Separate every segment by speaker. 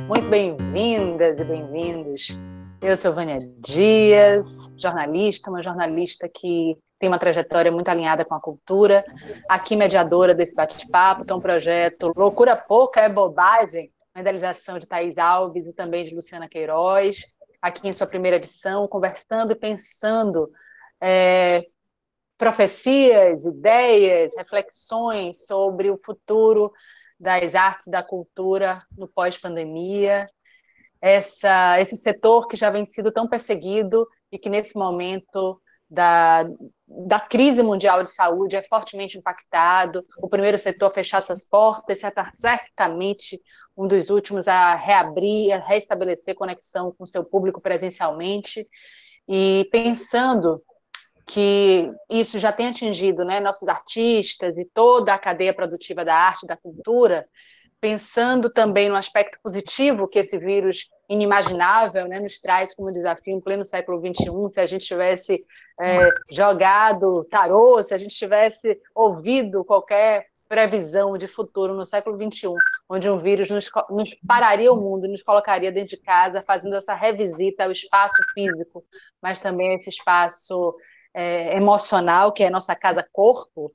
Speaker 1: Muito bem-vindas e bem-vindos. Eu sou Vânia Dias, jornalista, uma jornalista que tem uma trajetória muito alinhada com a cultura, aqui mediadora desse bate-papo, que é um projeto Loucura Pouca é Bobagem, uma idealização de Thaís Alves e também de Luciana Queiroz, aqui em sua primeira edição, conversando e pensando profecias, ideias, reflexões sobre o futuro das artes e da cultura no pós-pandemia, esse setor que já vem sido tão perseguido e que nesse momento da crise mundial de saúde é fortemente impactado, o primeiro setor a fechar suas portas, certamente um dos últimos a reabrir, a restabelecer conexão com seu público presencialmente, e pensando que isso já tem atingido, né, nossos artistas e toda a cadeia produtiva da arte e da cultura, pensando também no aspecto positivo que esse vírus inimaginável, né, nos traz como desafio em pleno século XXI, se a gente tivesse jogado tarô, se a gente tivesse ouvido qualquer previsão de futuro no século XXI, onde um vírus nos pararia o mundo e nos colocaria dentro de casa, fazendo essa revisita ao espaço físico, mas também esse espaço emocional, que é a nossa casa-corpo,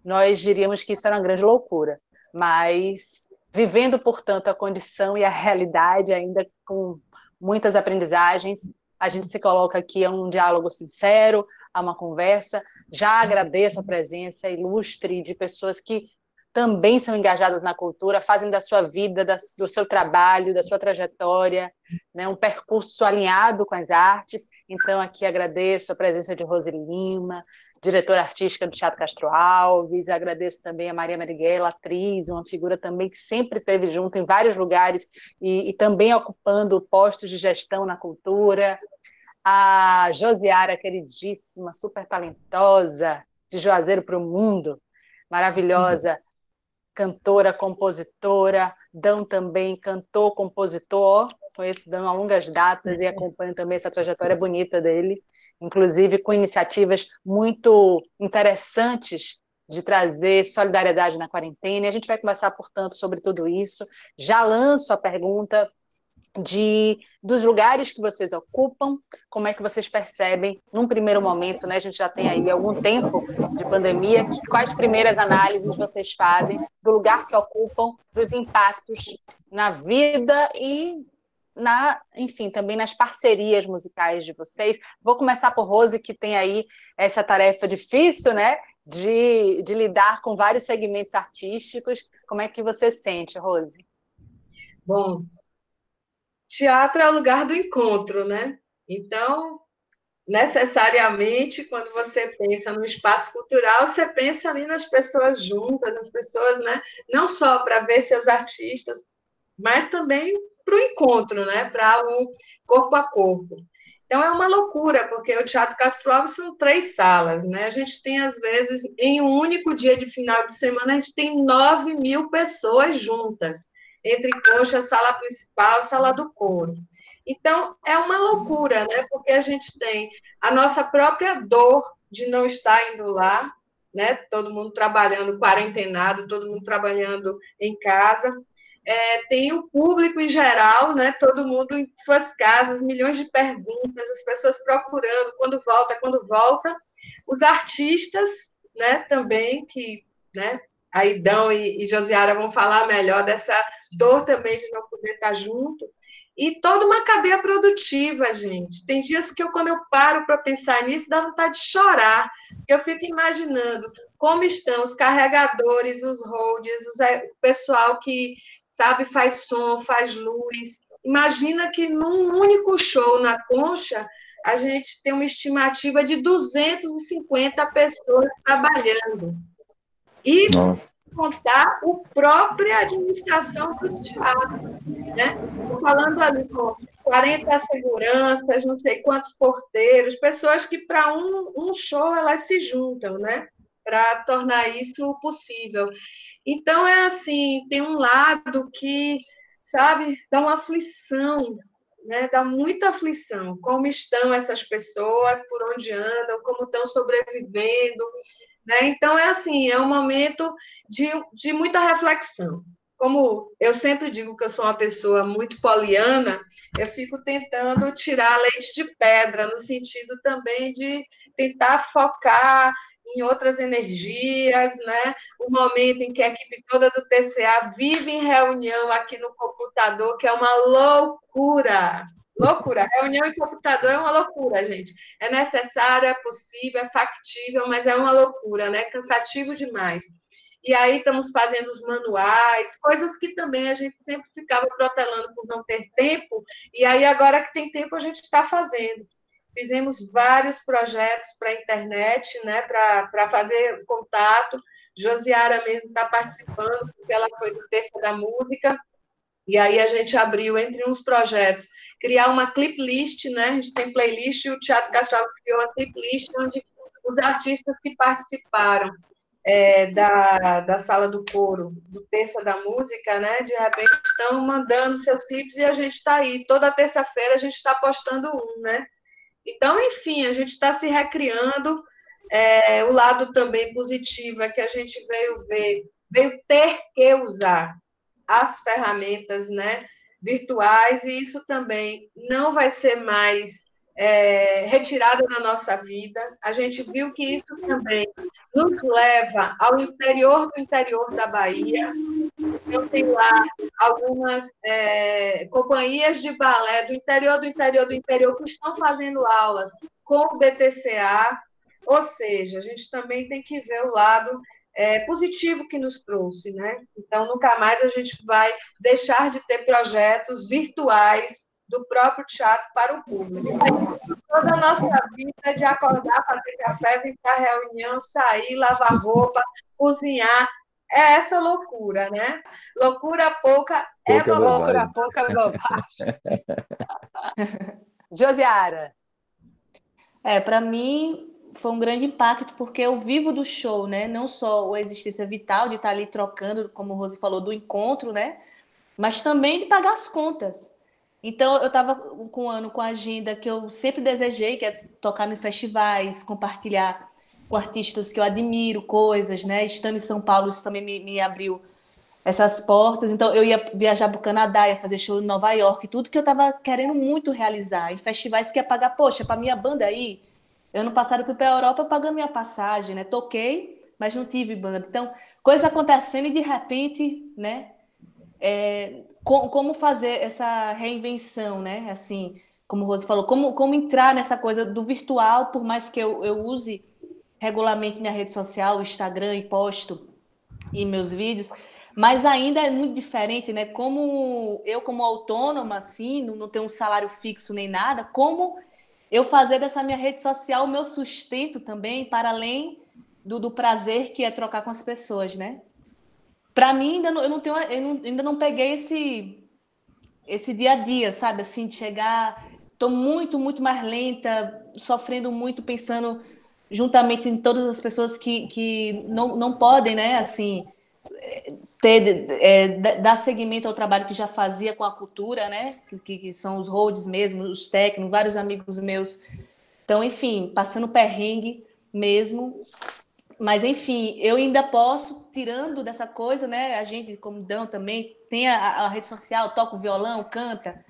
Speaker 1: nós diríamos que isso era uma grande loucura. Mas vivendo, portanto, a condição e a realidade, ainda com muitas aprendizagens, a gente se coloca aqui a um diálogo sincero, a uma conversa. Já agradeço a presença ilustre de pessoas que também são engajadas na cultura, fazem da sua vida, do seu trabalho, da sua trajetória, né, um percurso alinhado com as artes. Então, aqui agradeço a presença de Rose Lima, diretora artística do Teatro Castro Alves, agradeço também a Maria Marighella, atriz, uma figura também que sempre esteve junto em vários lugares e também ocupando postos de gestão na cultura, a Josiara, queridíssima, super talentosa, de Juazeiro para o Mundo, maravilhosa, cantora, compositora, Dão também, cantor, compositor, conheço Dão há longas datas e acompanho também essa trajetória bonita dele, inclusive com iniciativas muito interessantes de trazer solidariedade na quarentena, e a gente vai conversar, portanto, sobre tudo isso. Já lanço a pergunta dos lugares que vocês ocupam, como é que vocês percebem, num primeiro momento, né? A gente já tem aí algum tempo de pandemia, quais primeiras análises vocês fazem do lugar que ocupam, dos impactos na vida e enfim, também nas parcerias musicais de vocês. Vou começar por Rose, que tem aí essa tarefa difícil, né? De lidar com vários segmentos artísticos. Como é que você sente, Rose?
Speaker 2: Bom, teatro é o lugar do encontro, né? Então, necessariamente, quando você pensa no espaço cultural, você pensa ali nas pessoas juntas, nas pessoas, né? Não só para ver seus artistas, mas também para o encontro, né? Para o corpo a corpo. Então é uma loucura, porque o Teatro Castro Alves são 3 salas, né? A gente tem, às vezes, em um único dia de final de semana, a gente tem 9.000 pessoas juntas, entre concha, sala principal, sala do coro. Então, é uma loucura, né? Porque a gente tem a nossa própria dor de não estar indo lá, né? Todo mundo trabalhando quarentenado, todo mundo trabalhando em casa. Tem o público em geral, né? Todo mundo em suas casas, milhões de perguntas, as pessoas procurando quando volta. Os artistas, né? Também que, né? A Idão e Josiara vão falar melhor dessa dor também de não poder estar junto. E toda uma cadeia produtiva, gente. Tem dias que quando eu paro para pensar nisso, dá vontade de chorar. Porque eu fico imaginando como estão os carregadores, os holds, o pessoal que, sabe, faz som, faz luz. Imagina que num único show na Concha, a gente tem uma estimativa de 250 pessoas trabalhando. Isso sem
Speaker 3: Nossa.
Speaker 2: contar a própria administração do teatro, né? Estou falando ali com 40 seguranças, não sei quantos porteiros, pessoas que para um show elas se juntam, né? Para tornar isso possível. Então é assim, tem um lado que, sabe, dá uma aflição, né? Dá muita aflição. Como estão essas pessoas, por onde andam, como estão sobrevivendo, né? Então é assim, é um momento de muita reflexão. como eu sempre digo que eu sou uma pessoa muito poliana, eu fico tentando tirar leite de pedra, no sentido também de tentar focar em outras energias, né? O momento em que a equipe toda do TCA vive em reunião aqui no computador, que é uma loucura. Loucura. Reunião em computador é uma loucura, gente. É necessário, é possível, é factível, mas é uma loucura, né? Cansativo demais. E aí estamos fazendo os manuais, coisas que também a gente sempre ficava protelando por não ter tempo, e aí agora que tem tempo a gente está fazendo. Fizemos vários projetos para a internet, né, para fazer contato. Josiara mesmo está participando, porque ela foi do Terça da Música, e aí a gente abriu entre uns projetos, criar uma clip list, né? A gente tem playlist, e o Teatro Castro criou uma clip list onde os artistas que participaram da Sala do Coro, do Terça da Música, né? De repente estão mandando seus clipes e a gente está aí. Toda terça-feira a gente está postando um, né? Então, enfim, a gente está se recriando. O lado também positivo é que a gente veio ter que usar as ferramentas, né, virtuais, e isso também não vai ser mais retirada da nossa vida. A gente viu que isso também nos leva ao interior do interior da Bahia. Eu tenho lá algumas companhias de balé do interior do interior do interior que estão fazendo aulas com o BTCA, ou seja, a gente também tem que ver o lado positivo que nos trouxe, né? Então, nunca mais a gente vai deixar de ter projetos virtuais do próprio teatro para o público. Toda a nossa vida é de acordar, fazer café, vir para a reunião, sair, lavar roupa, cozinhar. É essa loucura, né? Loucura pouca é bobagem.
Speaker 1: Loucura pouca é bobagem. Josiara.
Speaker 3: Para mim foi um grande impacto, porque eu vivo do show, né? Não só a existência vital de estar ali trocando, como o Rose falou, do encontro, né? Mas também de pagar as contas. Então, eu estava com um ano com a agenda que eu sempre desejei, que é tocar em festivais, compartilhar com artistas que eu admiro coisas, né? Estando em São Paulo, isso também me abriu essas portas. Então, eu ia viajar para o Canadá, ia fazer show em Nova York, tudo que eu estava querendo muito realizar. Em festivais que ia pagar, poxa, para minha banda aí, ano passado eu fui para a Europa pagando minha passagem, né? Toquei, mas não tive banda. Então, coisa acontecendo e de repente, né? Como fazer essa reinvenção, né? Assim, como o Rose falou, como entrar nessa coisa do virtual, por mais que eu use regularmente minha rede social, o Instagram, e posto e meus vídeos, mas ainda é muito diferente, né? Como autônoma, assim, não tenho um salário fixo nem nada, como eu fazer dessa minha rede social o meu sustento também, para além do prazer que é trocar com as pessoas, né? Para mim, ainda não peguei esse dia a dia, sabe? Assim, de chegar... Estou muito, muito mais lenta, sofrendo muito, pensando juntamente em todas as pessoas que não podem, né? Assim, dar seguimento ao trabalho que já fazia com a cultura, né? Que são os holds mesmo, os técnicos, vários amigos meus. Então, enfim, passando perrengue mesmo. Mas, enfim, eu ainda posso, tirando dessa coisa, né? A gente, como Dão também, tem a rede social, toca o violão, canta.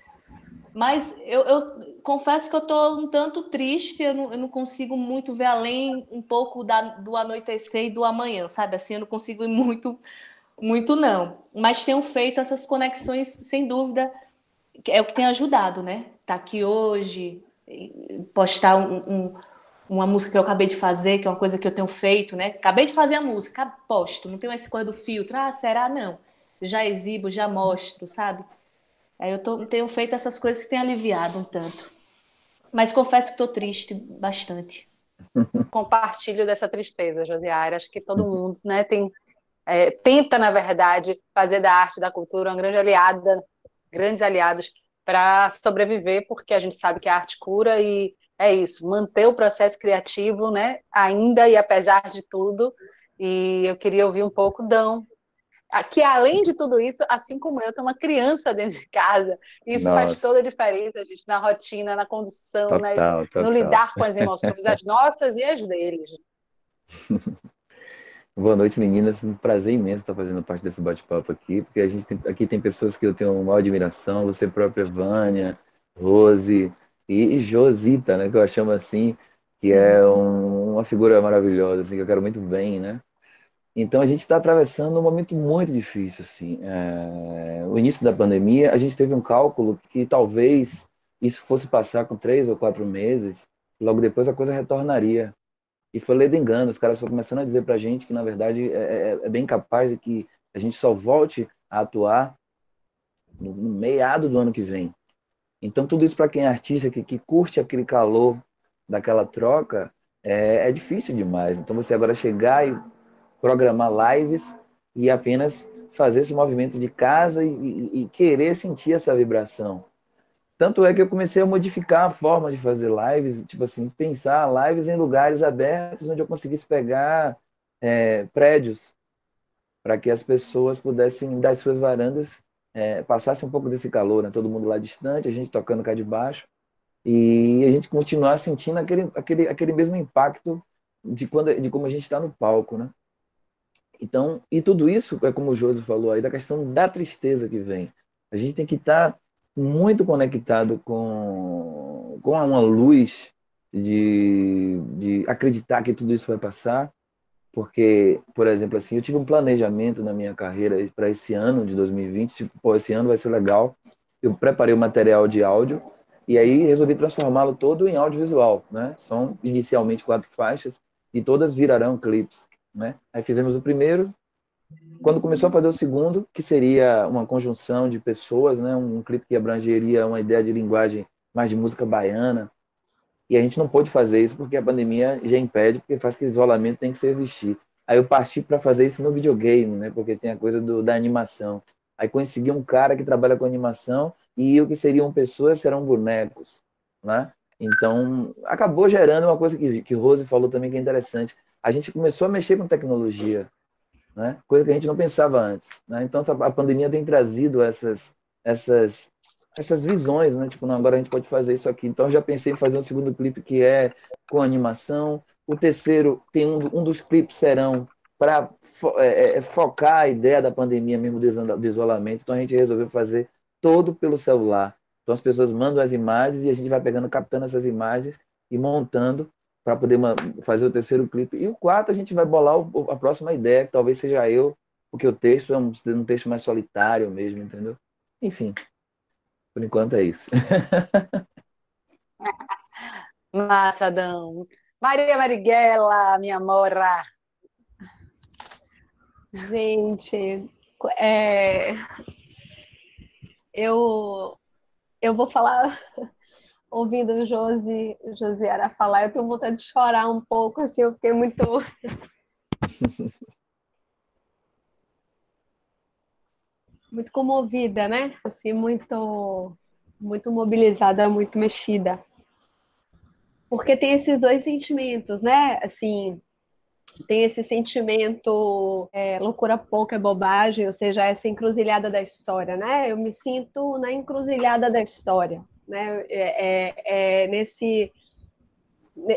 Speaker 3: Mas eu confesso que eu estou um tanto triste, eu não consigo muito ver além um pouco do anoitecer e do amanhã, sabe? Assim, eu não consigo ir muito, muito não. Mas tenho feito essas conexões, sem dúvida, que é o que tem ajudado, né? Tá aqui hoje, postar uma música que eu acabei de fazer, que é uma coisa que eu tenho feito, né? Acabei de fazer a música, posto, não tenho essa coisa do filtro. Ah, será? Não. Já exibo, já mostro, sabe? Aí tenho feito essas coisas que têm aliviado um tanto. Mas confesso que estou triste bastante.
Speaker 1: Compartilho dessa tristeza, Josiara. Acho que todo mundo, né, tenta, na verdade, fazer da arte e da cultura uma grande aliada, grandes aliados para sobreviver, porque a gente sabe que a arte cura e é isso, manter o processo criativo, né, ainda e apesar de tudo. E eu queria ouvir um pouco, Dão, que além de tudo isso, assim como eu, tem uma criança dentro de casa. Isso faz
Speaker 4: Nossa,
Speaker 1: toda a diferença, gente, na rotina, na condução,
Speaker 4: total,
Speaker 1: no
Speaker 4: total.
Speaker 1: lidar com as emoções, as nossas e as deles.
Speaker 4: Boa noite, meninas. Um prazer imenso estar fazendo parte desse bate-papo aqui, porque aqui tem pessoas que eu tenho uma admiração, você própria, Vânia, Rose e Josita, né, que eu a chamo assim, que é uma figura maravilhosa, assim, que eu quero muito bem, né? Então a gente está atravessando um momento muito difícil, assim. O início da pandemia, a gente teve um cálculo que talvez isso fosse passar com 3 ou 4 meses, logo depois a coisa retornaria. E foi lei do engano, os caras estão começando a dizer para a gente que, na verdade, é bem capaz de que a gente só volte a atuar no meado do ano que vem. Então, tudo isso para quem é artista, que curte aquele calor daquela troca, é difícil demais. Então, você agora chegar e programar lives e apenas fazer esse movimento de casa e querer sentir essa vibração. Tanto é que eu comecei a modificar a forma de fazer lives, tipo assim, pensar lives em lugares abertos onde eu conseguisse pegar prédios para que as pessoas pudessem, das suas varandas, passasse um pouco desse calor, né? Todo mundo lá distante, a gente tocando cá de baixo, e a gente continuar sentindo aquele mesmo impacto de como a gente está no palco, né? Então, e tudo isso, é como o Josi falou aí, da questão da tristeza que vem. A gente tem que estar muito conectado com uma luz de acreditar que tudo isso vai passar, porque, por exemplo, assim, eu tive um planejamento na minha carreira para esse ano de 2020, tipo, pô, esse ano vai ser legal. Eu preparei o material de áudio e aí resolvi transformá-lo todo em audiovisual, né? São inicialmente 4 faixas e todas virarão clipes, né? Aí fizemos o primeiro, quando começou a fazer o segundo, que seria uma conjunção de pessoas, né? Um clipe que abrangeria uma ideia de linguagem mais de música baiana, e a gente não pôde fazer isso porque a pandemia já impede, porque faz que o isolamento tem que se existir. Aí eu parti para fazer isso no videogame, né? Porque tem a coisa da animação. Aí consegui um cara que trabalha com animação e o que seriam pessoas serão bonecos, né? Então, acabou gerando uma coisa que Rose falou também que é interessante. A gente começou a mexer com tecnologia, né? Coisa que a gente não pensava antes, né? Então, a pandemia tem trazido essas essas visões, né? Tipo, não, agora a gente pode fazer isso aqui. Então, eu já pensei em fazer um segundo clipe que é com animação. O terceiro, tem um dos clipes serão para focar a ideia da pandemia mesmo do isolamento. Então, a gente resolveu fazer todo pelo celular. Então, as pessoas mandam as imagens e a gente vai pegando, captando essas imagens e montando para poder fazer o terceiro clipe. E o quarto, a gente vai bolar a próxima ideia, que talvez seja eu, porque o texto é um texto mais solitário mesmo, entendeu? Enfim, por enquanto é isso.
Speaker 1: Massa, Adão. Maria Marighella, minha mora.
Speaker 5: Gente, é, eu, eu vou falar, ouvindo o Josiara falar, eu tenho vontade de chorar um pouco, assim, eu fiquei muito comovida, né? Assim, muito mobilizada, muito mexida. Porque tem esses dois sentimentos, né? Assim, tem esse sentimento loucura pouca é bobagem, ou seja, essa encruzilhada da história, né? Eu me sinto na encruzilhada da história, né?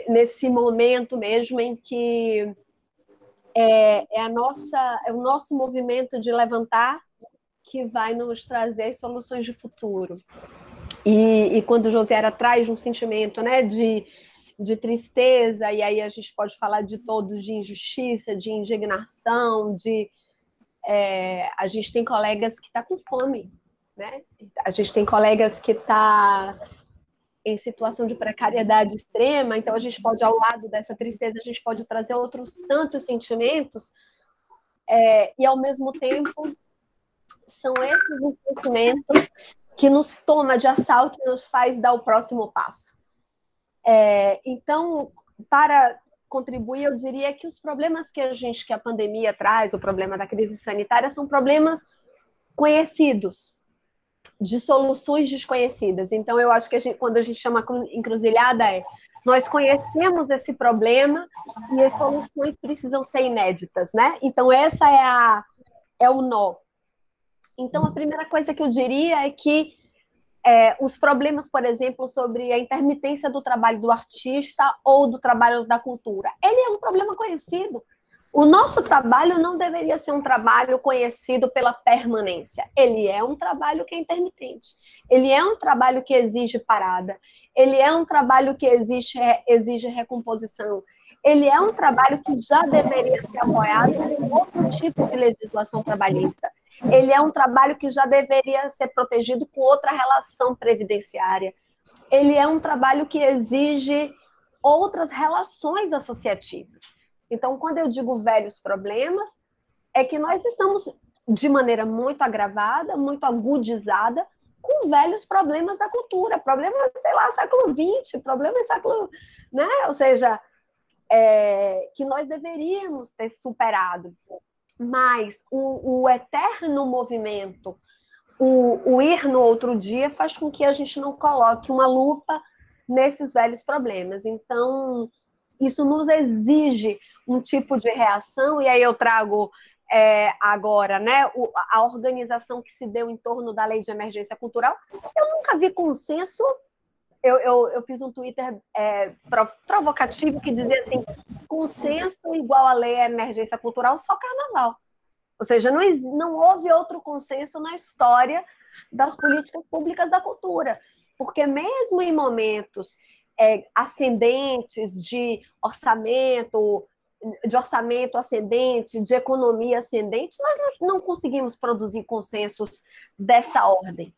Speaker 5: Nesse momento mesmo em que é o nosso movimento de levantar que vai nos trazer as soluções de futuro. E quando Josiara traz um sentimento, né, de tristeza, e aí a gente pode falar de todos, de injustiça, de indignação, a gente tem colegas que estão com fome, né? A gente tem colegas que estão em situação de precariedade extrema, então a gente pode, ao lado dessa tristeza, a gente pode trazer outros tantos sentimentos, e ao mesmo tempo são esses os sentimentos que nos toma de assalto e nos faz dar o próximo passo. Então, para contribuir, eu diria que os problemas que a pandemia traz, o problema da crise sanitária, são problemas conhecidos, de soluções desconhecidas. Então, eu acho que quando a gente chama encruzilhada, nós conhecemos esse problema e as soluções precisam ser inéditas, né? Então, essa é o nó. Então, a primeira coisa que eu diria é que os problemas, por exemplo, sobre a intermitência do trabalho do artista ou do trabalho da cultura, ele é um problema conhecido. O nosso trabalho não deveria ser um trabalho conhecido pela permanência. Ele é um trabalho que é intermitente. Ele é um trabalho que exige parada. Ele é um trabalho que exige recomposição. Ele é um trabalho que já deveria ser apoiado por outro tipo de legislação trabalhista. Ele é um trabalho que já deveria ser protegido com outra relação previdenciária. Ele é um trabalho que exige outras relações associativas. Então, quando eu digo velhos problemas, é que nós estamos, de maneira muito agravada, muito agudizada, com velhos problemas da cultura, problemas, sei lá, século XX, problemas século, né? Ou seja, que nós deveríamos ter superado. Mas o eterno movimento, o ir no outro dia, faz com que a gente não coloque uma lupa nesses velhos problemas. Então, isso nos exige um tipo de reação, e aí eu trago agora, né, a organização que se deu em torno da Lei de Emergência Cultural. Eu nunca vi consenso. Eu fiz um Twitter provocativo que dizia assim: consenso igual a Lei de Emergência Cultural, só carnaval. Ou seja, não houve outro consenso na história das políticas públicas da cultura, porque mesmo em momentos ascendentes de orçamento ascendente, de economia ascendente, nós não conseguimos produzir consensos dessa ordem.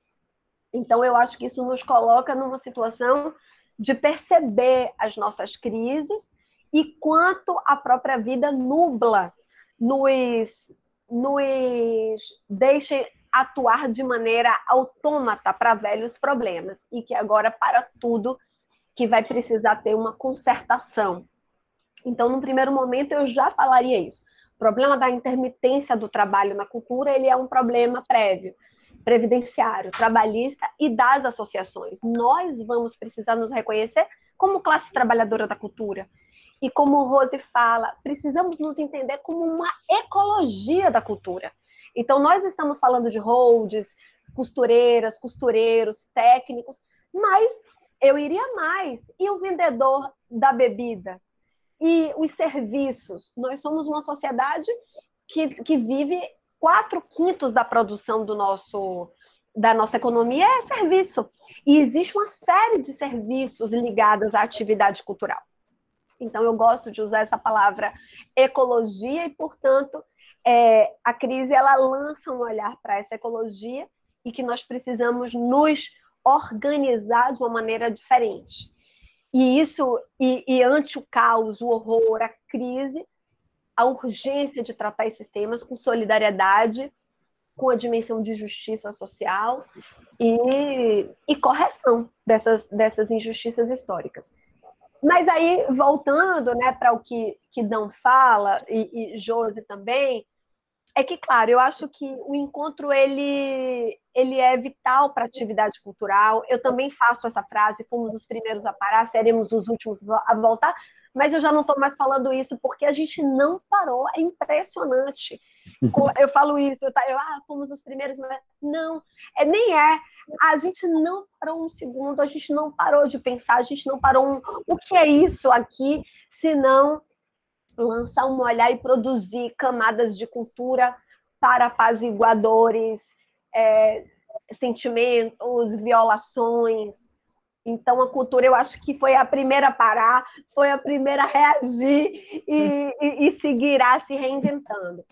Speaker 5: Então, eu acho que isso nos coloca numa situação de perceber as nossas crises e quanto a própria vida nubla, nos deixa atuar de maneira autômata para velhos problemas, e que agora, para tudo, que vai precisar ter uma concertação. Então, no primeiro momento, eu já falaria isso. O problema da intermitência do trabalho na cultura, ele é um problema prévio, previdenciário, trabalhista e das associações. Nós vamos precisar nos reconhecer como classe trabalhadora da cultura. E como Rose fala, precisamos nos entender como uma ecologia da cultura. Então, nós estamos falando de holds, costureiras, costureiros, técnicos, mas eu iria mais. E o vendedor da bebida? E os serviços? Nós somos uma sociedade que vive 4/5 da produção da nossa economia é serviço. E existe uma série de serviços ligados à atividade cultural. Então, eu gosto de usar essa palavra ecologia e, portanto, a crise ela lança um olhar para essa ecologia e que nós precisamos nos organizar de uma maneira diferente. E isso, e ante o caos, o horror, a crise, a urgência de tratar esses temas com solidariedade, com a dimensão de justiça social e correção dessas injustiças históricas. Mas aí, voltando, né, para o que Dão fala, e Josi também, é que, claro, eu acho que o encontro ele é vital para a atividade cultural. Eu também faço essa frase: fomos os primeiros a parar, seremos os últimos a voltar, mas eu já não estou mais falando isso porque a gente não parou. É impressionante. Eu falo isso, fomos os primeiros, mas não, nem é. A gente não parou um segundo, a gente não parou de pensar, a gente não parou o que é isso aqui, senão lançar um olhar e produzir camadas de cultura para apaziguadores, sentimentos, violações. Então, a cultura, eu acho que foi a primeira a parar, foi a primeira a reagir e seguirá se reinventando.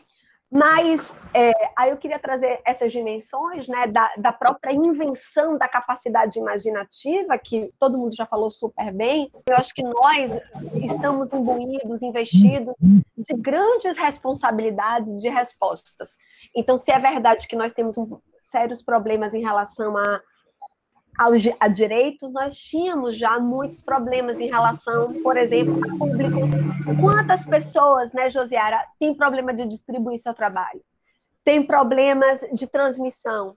Speaker 5: Mas aí eu queria trazer essas dimensões, né, da própria invenção da capacidade imaginativa, que todo mundo já falou super bem. Eu acho que nós estamos imbuídos, investidos de grandes responsabilidades de respostas. Então, se é verdade que nós temos sérios problemas em relação a direitos, nós tínhamos já muitos problemas em relação, por exemplo, a públicos. Quantas pessoas, né, Josiara, têm problema de distribuir seu trabalho? Tem problemas de transmissão?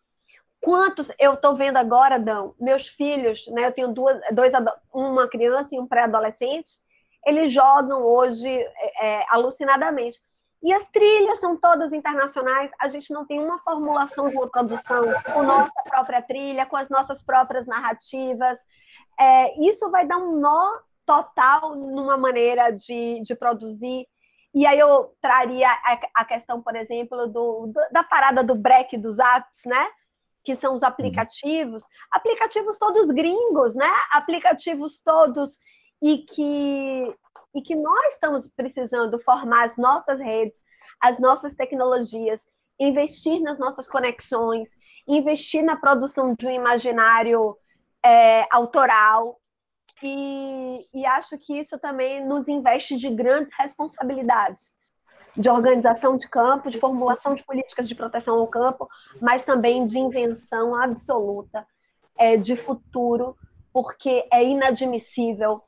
Speaker 5: Quantos, eu estou vendo agora, Dão, meus filhos, né, eu tenho uma criança e um pré-adolescente, eles jogam hoje alucinadamente. E as trilhas são todas internacionais, a gente não tem uma formulação de uma produção com nossa própria trilha, com as nossas próprias narrativas. Isso vai dar um nó total numa maneira de produzir. E aí eu traria a questão, por exemplo, da parada do break dos apps, né? Que são os aplicativos todos gringos, né? Aplicativos todos e que nós estamos precisando formar as nossas redes, as nossas tecnologias, investir nas nossas conexões, investir na produção de um imaginário autoral, e acho que isso também nos investe de grandes responsabilidades, de organização de campo, de formulação de políticas de proteção ao campo, mas também de invenção absoluta, de futuro, porque é inadmissível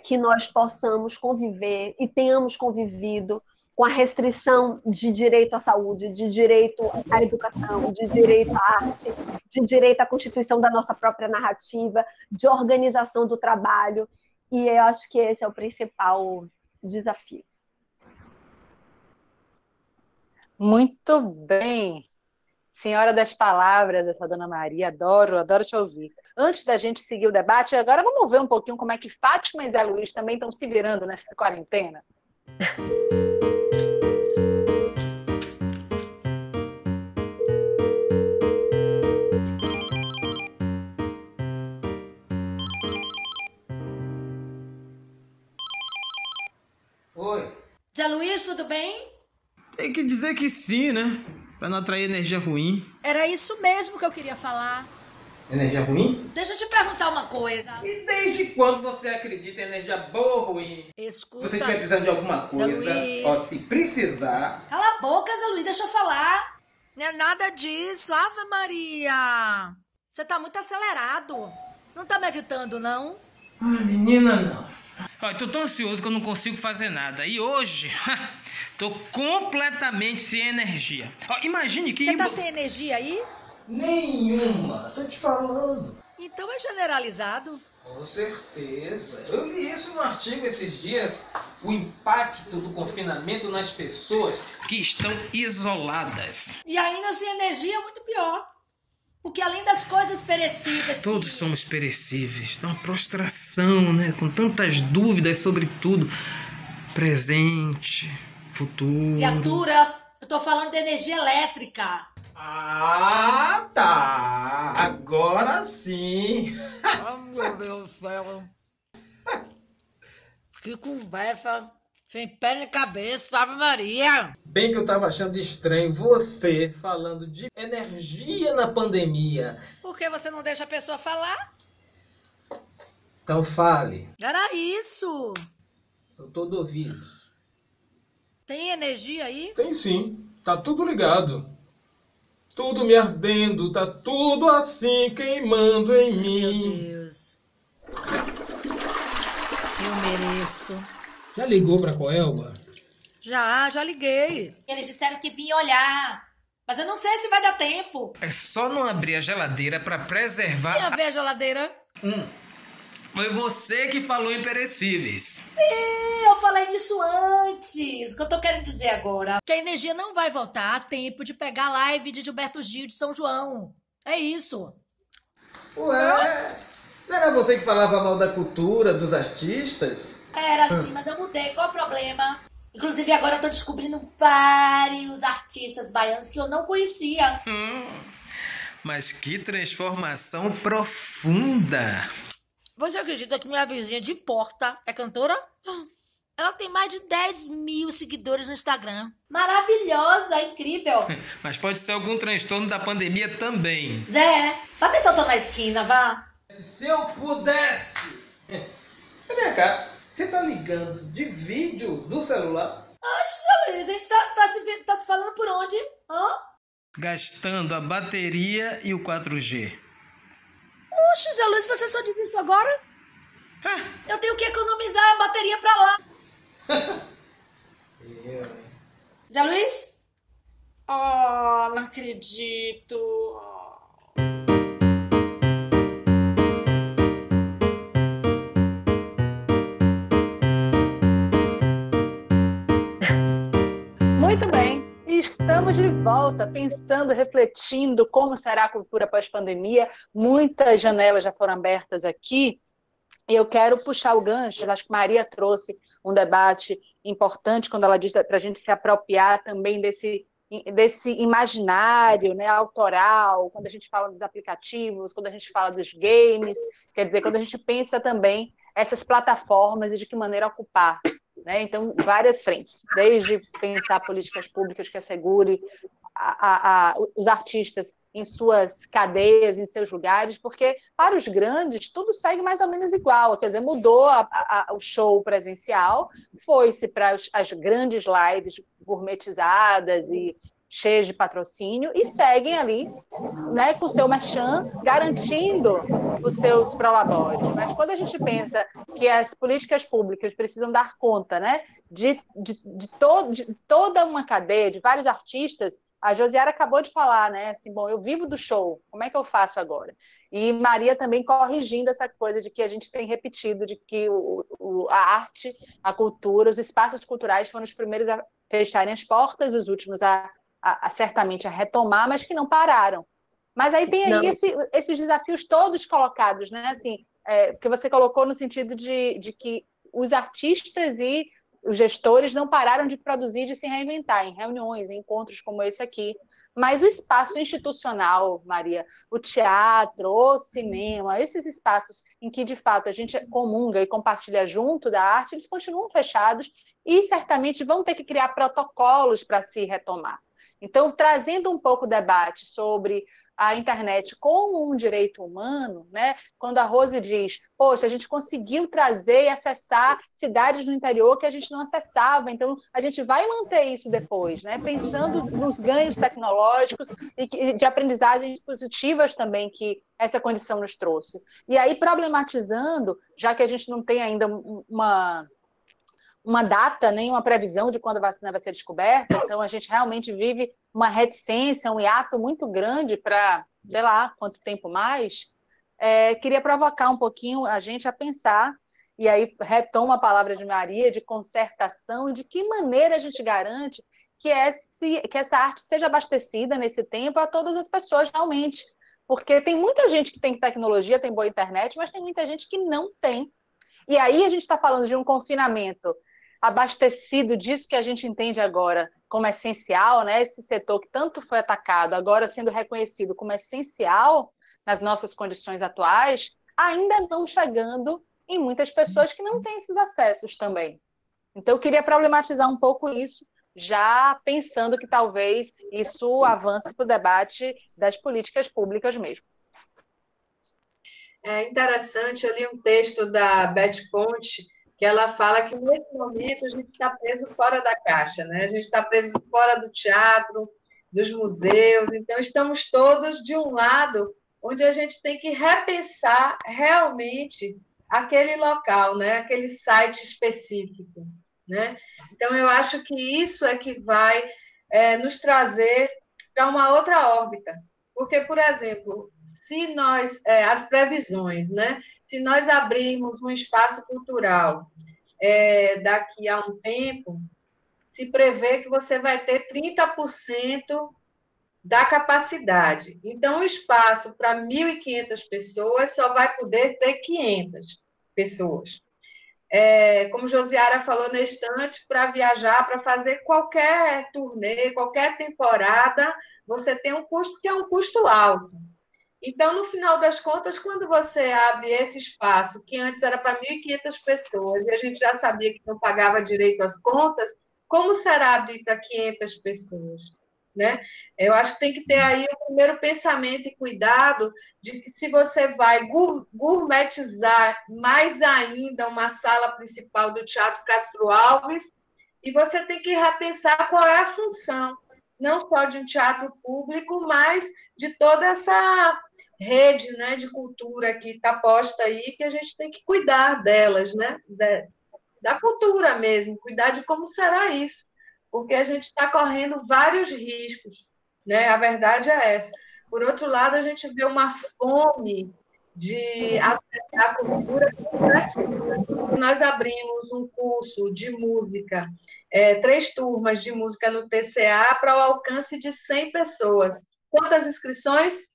Speaker 5: que nós possamos conviver e tenhamos convivido com a restrição de direito à saúde, de direito à educação, de direito à arte, de direito à constituição da nossa própria narrativa, de organização do trabalho, e eu acho que esse é o principal desafio.
Speaker 1: Muito bem. Senhora das palavras, essa Dona Maria, adoro te ouvir. Antes da gente seguir o debate, agora vamos ver um pouquinho como é que Fátima e Zé Luiz também estão se virando nessa quarentena.
Speaker 6: Oi.
Speaker 7: Zé Luiz, tudo bem?
Speaker 6: Tem que dizer que sim, né? Pra não atrair energia ruim.
Speaker 7: Era isso mesmo que eu queria falar.
Speaker 6: Energia ruim?
Speaker 7: Deixa eu te perguntar uma coisa.
Speaker 6: E desde quando você acredita em energia boa ou ruim?
Speaker 7: Escuta.
Speaker 6: Se você estiver precisando de alguma coisa, ó, se precisar...
Speaker 7: Cala a boca, Zé Luiz, deixa eu falar. Não é nada disso, Ave Maria. Você tá muito acelerado. Não tá meditando, não?
Speaker 6: Ah, menina, não. Ó, tô tão ansioso que eu não consigo fazer nada. E hoje, tô completamente sem energia. Ó, imagine que...
Speaker 7: Você tá sem energia aí?
Speaker 6: Nenhuma, tô te falando.
Speaker 7: Então é generalizado.
Speaker 6: Com certeza. Eu li isso no artigo esses dias. O impacto do confinamento nas pessoas que estão isoladas.
Speaker 7: E ainda sem energia é muito pior. Porque além das coisas perecíveis...
Speaker 6: Todos somos perecíveis. Dá uma prostração, né? Com tantas dúvidas sobre tudo. Presente, futuro...
Speaker 7: Criatura, eu tô falando de energia elétrica.
Speaker 6: Ah, tá. Agora sim.
Speaker 7: Oh, meu Deus do céu. Que conversa sem pé nem cabeça, Ave Maria.
Speaker 6: Bem que eu tava achando estranho você falando de energia na pandemia.
Speaker 7: Por que você não deixa a pessoa falar?
Speaker 6: Então fale.
Speaker 7: Era isso.
Speaker 6: Sou todo ouvido.
Speaker 7: Tem energia aí?
Speaker 6: Tem sim. Tá tudo ligado. Tudo me ardendo, tá tudo assim queimando em mim.
Speaker 7: Meu Deus. Eu mereço.
Speaker 6: Já ligou pra Coelba?
Speaker 7: Já liguei. Eles disseram que vinham olhar. Mas eu não sei se vai dar tempo.
Speaker 6: É só não abrir a geladeira pra preservar...
Speaker 7: Quem abrir a geladeira?
Speaker 6: Foi você que falou em perecíveis.
Speaker 7: Sim, eu falei nisso antes. O que eu tô querendo dizer agora? Que a energia não vai voltar a tempo de pegar a live de Gilberto Gil de São João. É isso.
Speaker 6: Ué, não era você que falava mal da cultura, dos artistas?
Speaker 7: Era assim, mas eu mudei. Qual o problema? Inclusive agora eu tô descobrindo vários artistas baianos que eu não conhecia.
Speaker 6: Mas que transformação profunda.
Speaker 7: Você acredita que minha vizinha de porta é cantora? Ela tem mais de 10 mil seguidores no Instagram. Maravilhosa, incrível.
Speaker 6: Mas pode ser algum transtorno da pandemia também.
Speaker 7: Zé, vai ver se eu tô na esquina, vá.
Speaker 6: Se eu pudesse... Vem cá, você tá ligando de vídeo do celular?
Speaker 7: Acho, Zé Luiz, a gente tá se falando por onde? Hã?
Speaker 6: Gastando a bateria e o 4G.
Speaker 7: Oxe, Zé Luiz, você só diz isso agora? Eu tenho que economizar a bateria pra lá. Zé Luiz? Oh, não acredito.
Speaker 1: Muito bem, estamos de volta, pensando, refletindo como será a cultura pós-pandemia. Muitas janelas já foram abertas aqui. E eu quero puxar o gancho, acho que Maria trouxe um debate importante quando ela diz para a gente se apropriar também desse imaginário, né, autoral, quando a gente fala dos aplicativos, quando a gente fala dos games, quer dizer, quando a gente pensa também essas plataformas e de que maneira ocupar, né? Então, várias frentes, desde pensar políticas públicas que assegure os artistas em suas cadeias, em seus lugares, porque para os grandes tudo segue mais ou menos igual, quer dizer, mudou o show presencial, foi-se para as grandes lives gourmetizadas e cheias de patrocínio e seguem ali, né, com o seu merchan, garantindo os seus prolabores. Mas quando a gente pensa que as políticas públicas precisam dar conta, né, de toda uma cadeia, de vários artistas, a Josiara acabou de falar, né? Assim, bom, eu vivo do show, como é que eu faço agora? E Maria também corrigindo essa coisa de que a gente tem repetido, de que a arte, a cultura, os espaços culturais foram os primeiros a fecharem as portas, os últimos certamente a retomar, mas que não pararam. Mas aí tem aí esses desafios todos colocados, né? Assim, que você colocou no sentido de que os artistas e os gestores não pararam de produzir, de se reinventar em reuniões, em encontros como esse aqui. Mas o espaço institucional, Maria, o teatro, o cinema, esses espaços em que, de fato, a gente comunga e compartilha junto da arte, eles continuam fechados e certamente vão ter que criar protocolos para se retomar. Então, trazendo um pouco o debate sobre a internet como um direito humano, né? Quando a Rose diz, poxa, a gente conseguiu trazer e acessar cidades no interior que a gente não acessava, então a gente vai manter isso depois, né? Pensando nos ganhos tecnológicos e de aprendizagens positivas também que essa condição nos trouxe. E aí, problematizando, já que a gente não tem ainda uma data, nem uma previsão de quando a vacina vai ser descoberta, então a gente realmente vive uma reticência, um hiato muito grande para, sei lá, quanto tempo mais. Queria provocar um pouquinho a gente a pensar, e aí retomo a palavra de Maria, de concertação, e de que maneira a gente garante que essa arte seja abastecida nesse tempo a todas as pessoas realmente. Porque tem muita gente que tem tecnologia, tem boa internet, mas tem muita gente que não tem. E aí a gente está falando de um confinamento abastecido disso que a gente entende agora como essencial, né? Esse setor que tanto foi atacado, agora sendo reconhecido como essencial nas nossas condições atuais, ainda não chegando em muitas pessoas que não têm esses acessos também. Então, eu queria problematizar um pouco isso, já pensando que talvez isso avance para o debate das políticas públicas mesmo.
Speaker 2: É interessante, eu li um texto da Beth Ponte, que ela fala que nesse momento a gente está preso fora da caixa, né? A gente está preso fora do teatro, dos museus, então estamos todos de um lado onde a gente tem que repensar realmente aquele local, né? Aquele site específico, né? Então eu acho que isso é que vai nos trazer para uma outra órbita. Porque, por exemplo, se nós, as previsões, né? Se nós abrirmos um espaço cultural daqui a um tempo, se prevê que você vai ter 30% da capacidade. Então, o espaço para 1.500 pessoas só vai poder ter 500 pessoas. Como Josiara falou na estante, para viajar, para fazer qualquer turnê, qualquer temporada, você tem um custo que é um custo alto. Então, no final das contas, quando você abre esse espaço, que antes era para 1.500 pessoas, e a gente já sabia que não pagava direito às contas, como será abrir para 500 pessoas? Né? Eu acho que tem que ter aí o primeiro pensamento e cuidado de que se você vai gourmetizar mais ainda uma sala principal do Teatro Castro Alves, e você tem que repensar qual é a função, não só de um teatro público, mas de toda essa rede, né, de cultura que está posta aí, que a gente tem que cuidar delas, né, da cultura mesmo, cuidar de como será isso, porque a gente está correndo vários riscos, né, a verdade é essa. Por outro lado, a gente vê uma fome de acessar a cultura. Nós abrimos um curso de música, 3 turmas de música no TCA para o alcance de 100 pessoas. Quantas inscrições?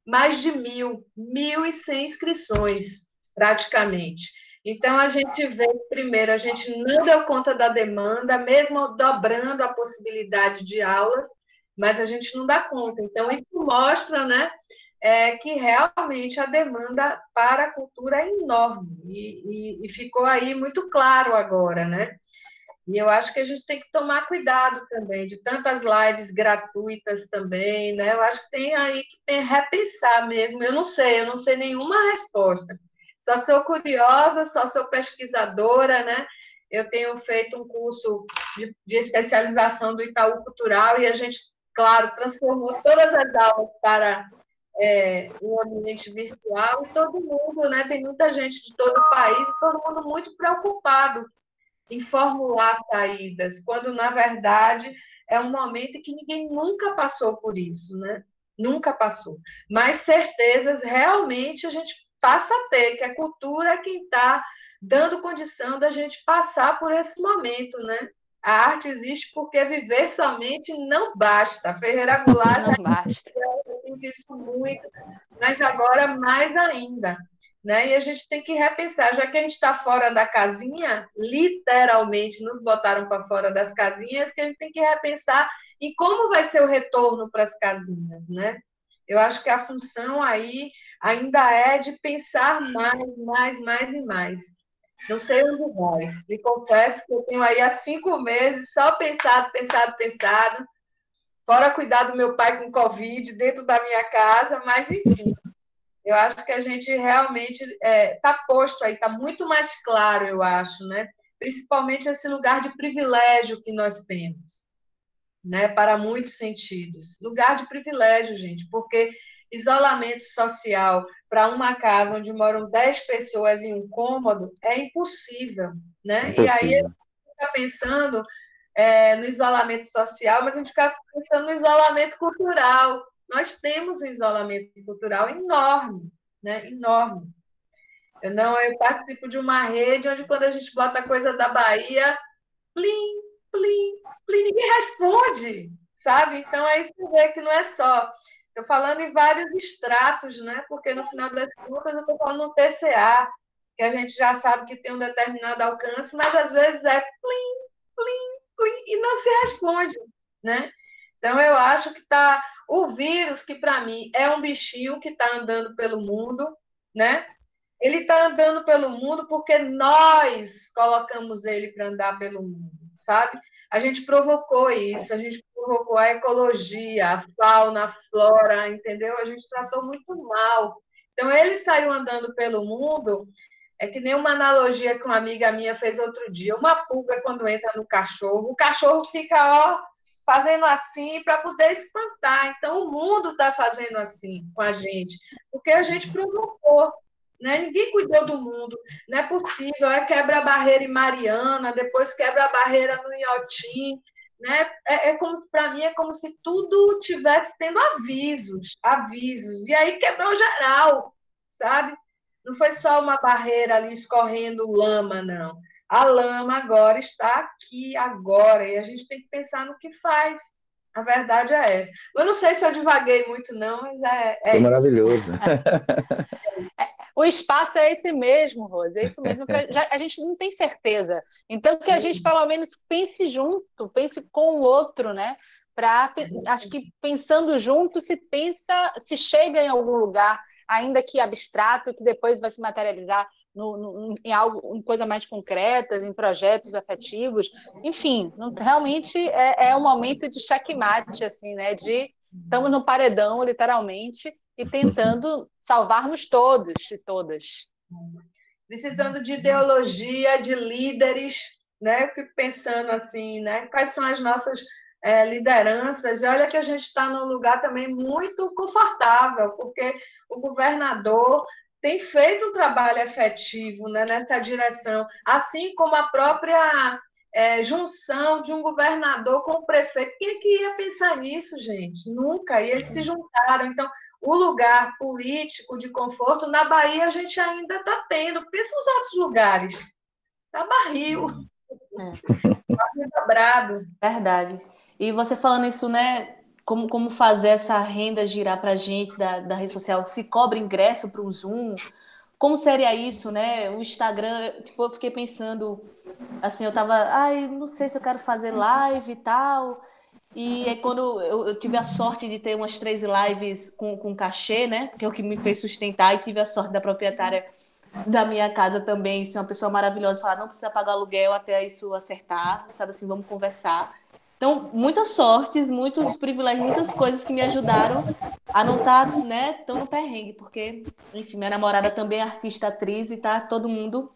Speaker 2: Mais de 1.100 inscrições, praticamente. Então, a gente vê, primeiro, a gente não deu conta da demanda, mesmo dobrando a possibilidade de aulas, mas a gente não dá conta. Então, isso mostra, né, que realmente a demanda para a cultura é enorme, e ficou aí muito claro agora, né? E eu acho que a gente tem que tomar cuidado também, de tantas lives gratuitas também, né? Eu acho que tem aí que repensar mesmo. Eu não sei nenhuma resposta. Só sou curiosa, só sou pesquisadora, né? Eu tenho feito um curso de especialização do Itaú Cultural e a gente, claro, transformou todas as aulas para um ambiente virtual e todo mundo, né? Tem muita gente de todo o país, todo mundo muito preocupado em formular saídas, quando, na verdade, é um momento em que ninguém nunca passou por isso, né? Nunca passou. Mas certezas realmente a gente passa a ter, que a cultura é quem está dando condição da gente passar por esse momento, né? A arte existe porque viver somente não basta. Ferreira Goulart
Speaker 1: Não basta.
Speaker 2: já disse isso muito, mas agora mais ainda. Né? E a gente tem que repensar, já que a gente está fora da casinha, literalmente nos botaram para fora das casinhas, que a gente tem que repensar em como vai ser o retorno para as casinhas, né? Eu acho que a função aí ainda é de pensar mais e mais. Não sei onde vai. Me confesso que eu tenho aí há 5 meses só pensado, fora cuidar do meu pai com Covid dentro da minha casa, mas enfim. Eu acho que a gente realmente está posto aí, está muito mais claro, eu acho, né? Principalmente esse lugar de privilégio que nós temos, né? Para muitos sentidos. Lugar de privilégio, gente, porque isolamento social para uma casa onde moram 10 pessoas em um cômodo é impossível, né? E aí a
Speaker 4: Impossível.
Speaker 2: gente fica pensando no isolamento social, mas a gente fica pensando no isolamento cultural. Nós temos um isolamento cultural enorme, né? Enorme. Eu participo de uma rede onde, quando a gente bota coisa da Bahia, plim, plim, plim, ninguém responde, sabe? Então, aí você vê que não é só. Estou falando em vários estratos, né? Porque, no final das contas, eu estou falando no TCA, que a gente já sabe que tem um determinado alcance, mas, às vezes, é plim, plim, plim, e não se responde, né? Então, eu acho que o vírus, que para mim é um bichinho que está andando pelo mundo, né? Ele está andando pelo mundo porque nós colocamos ele para andar pelo mundo, sabe? A gente provocou isso, a gente provocou a ecologia, a fauna, a flora, entendeu? A gente tratou muito mal. Então, ele saiu andando pelo mundo, é que nem uma analogia que uma amiga minha fez outro dia. Uma pulga, quando entra no cachorro, o cachorro fica, ó, fazendo assim para poder espantar. Então, o mundo está fazendo assim com a gente, porque a gente provocou. Né? Ninguém cuidou do mundo, não é possível. Quebra a barreira em Mariana, depois quebra a barreira no Inhotim, né? Como se, para mim, é como se tudo tivesse tendo avisos, e aí quebrou geral, sabe? Não foi só uma barreira ali escorrendo lama, não. A lama agora está aqui, agora, e a gente tem que pensar no que faz. A verdade é essa. Eu não sei se eu divaguei muito, não, mas
Speaker 4: Foi
Speaker 2: isso.
Speaker 4: maravilhoso.
Speaker 1: O espaço é esse mesmo, Rose, é isso mesmo. A gente não tem certeza. Então, que a gente, pelo menos, pense junto, pense com o outro, né? Acho que pensando junto se chega em algum lugar, ainda que abstrato, que depois vai se materializar em algo, em coisa mais concretas, em projetos afetivos. Enfim, realmente é um momento de checkmate, assim, né? Estamos no paredão, literalmente, e tentando salvarmos todos e todas.
Speaker 2: Precisando de ideologia, de líderes, né? Eu fico pensando assim, né? Quais são as nossas lideranças? E olha que a gente está num lugar também muito confortável, porque o governador tem feito um trabalho efetivo, né, nessa direção, assim como a própria junção de um governador com o prefeito. Quem é que ia pensar nisso, gente? Nunca. E eles se juntaram. Então, o lugar político de conforto, na Bahia, a gente ainda está tendo. Pensa nos outros lugares. Está barril. Barril dobrado.
Speaker 3: Verdade. E você falando isso, né? Como fazer essa renda girar para a gente da rede social? Se cobra ingresso para o Zoom? como seria isso, né? O Instagram, tipo, eu fiquei pensando, assim, eu tava, ai, não sei se eu quero fazer live e tal. E aí, quando eu tive a sorte de ter umas 3 lives com cachê, né? Que é o que me fez sustentar, e tive a sorte da proprietária da minha casa também, ser uma pessoa maravilhosa, falar, não precisa pagar aluguel até isso acertar, sabe assim, vamos conversar. Então, muitas sortes, muitos privilégios, muitas coisas que me ajudaram a não estar, né, tão no perrengue, porque, enfim, minha namorada também é artista, atriz, e tá todo mundo,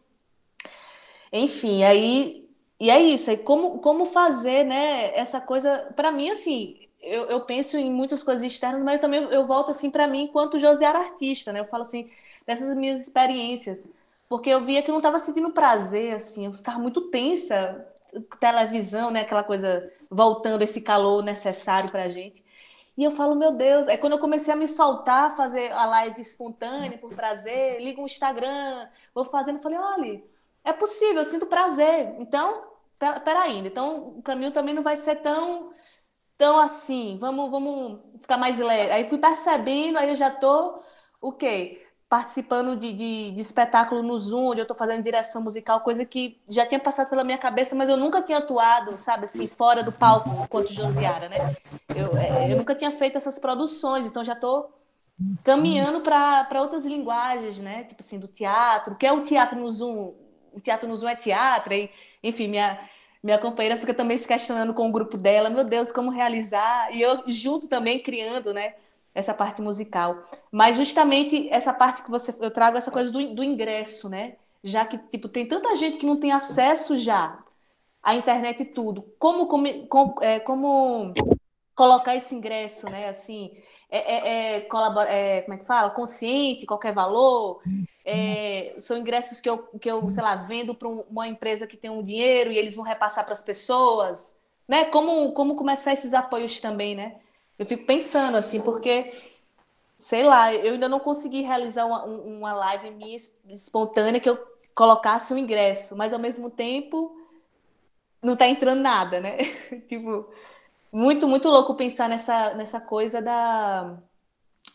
Speaker 3: enfim, aí, e é isso, aí como fazer, né, essa coisa, para mim, assim, eu penso em muitas coisas externas, mas eu volto, assim, para mim, enquanto Josiara artista, né, eu falo assim, dessas minhas experiências, porque eu via que eu não estava sentindo prazer, assim, eu ficava muito tensa, televisão, né, aquela coisa, voltando esse calor necessário pra gente, e eu falo, meu Deus, aí quando eu comecei a me soltar, fazer a live espontânea, por prazer, ligo o Instagram, vou fazendo, eu falei, olha, é possível, eu sinto prazer. Então, peraí, então o caminho também não vai ser tão assim, vamos ficar mais leve. Aí fui percebendo, aí eu já tô, o quê? Participando de espetáculo no Zoom, onde eu tô fazendo direção musical, coisa que já tinha passado pela minha cabeça, mas eu nunca tinha atuado, sabe, assim, fora do palco, enquanto Josiara, né? Eu nunca tinha feito essas produções, então já tô caminhando para outras linguagens, né? Tipo assim, do teatro. O que é o teatro no Zoom? O teatro no Zoom é teatro, e, enfim, minha companheira fica também se questionando com o grupo dela, meu Deus, como realizar? E eu junto também criando, né? Essa parte musical. Mas justamente essa parte que eu trago essa coisa do ingresso, né? Já que, tipo, tem tanta gente que não tem acesso já à internet e tudo. Como colocar esse ingresso, né? Assim, como é que fala? Consciente, qualquer valor. São ingressos que eu, sei lá, vendo para uma empresa que tem um dinheiro e eles vão repassar para as pessoas, né? Como começar esses apoios também, né? Eu fico pensando assim, porque, sei lá, eu ainda não consegui realizar uma live minha espontânea que eu colocasse um ingresso, mas ao mesmo tempo não tá entrando nada, né? Tipo, muito, muito louco pensar nessa coisa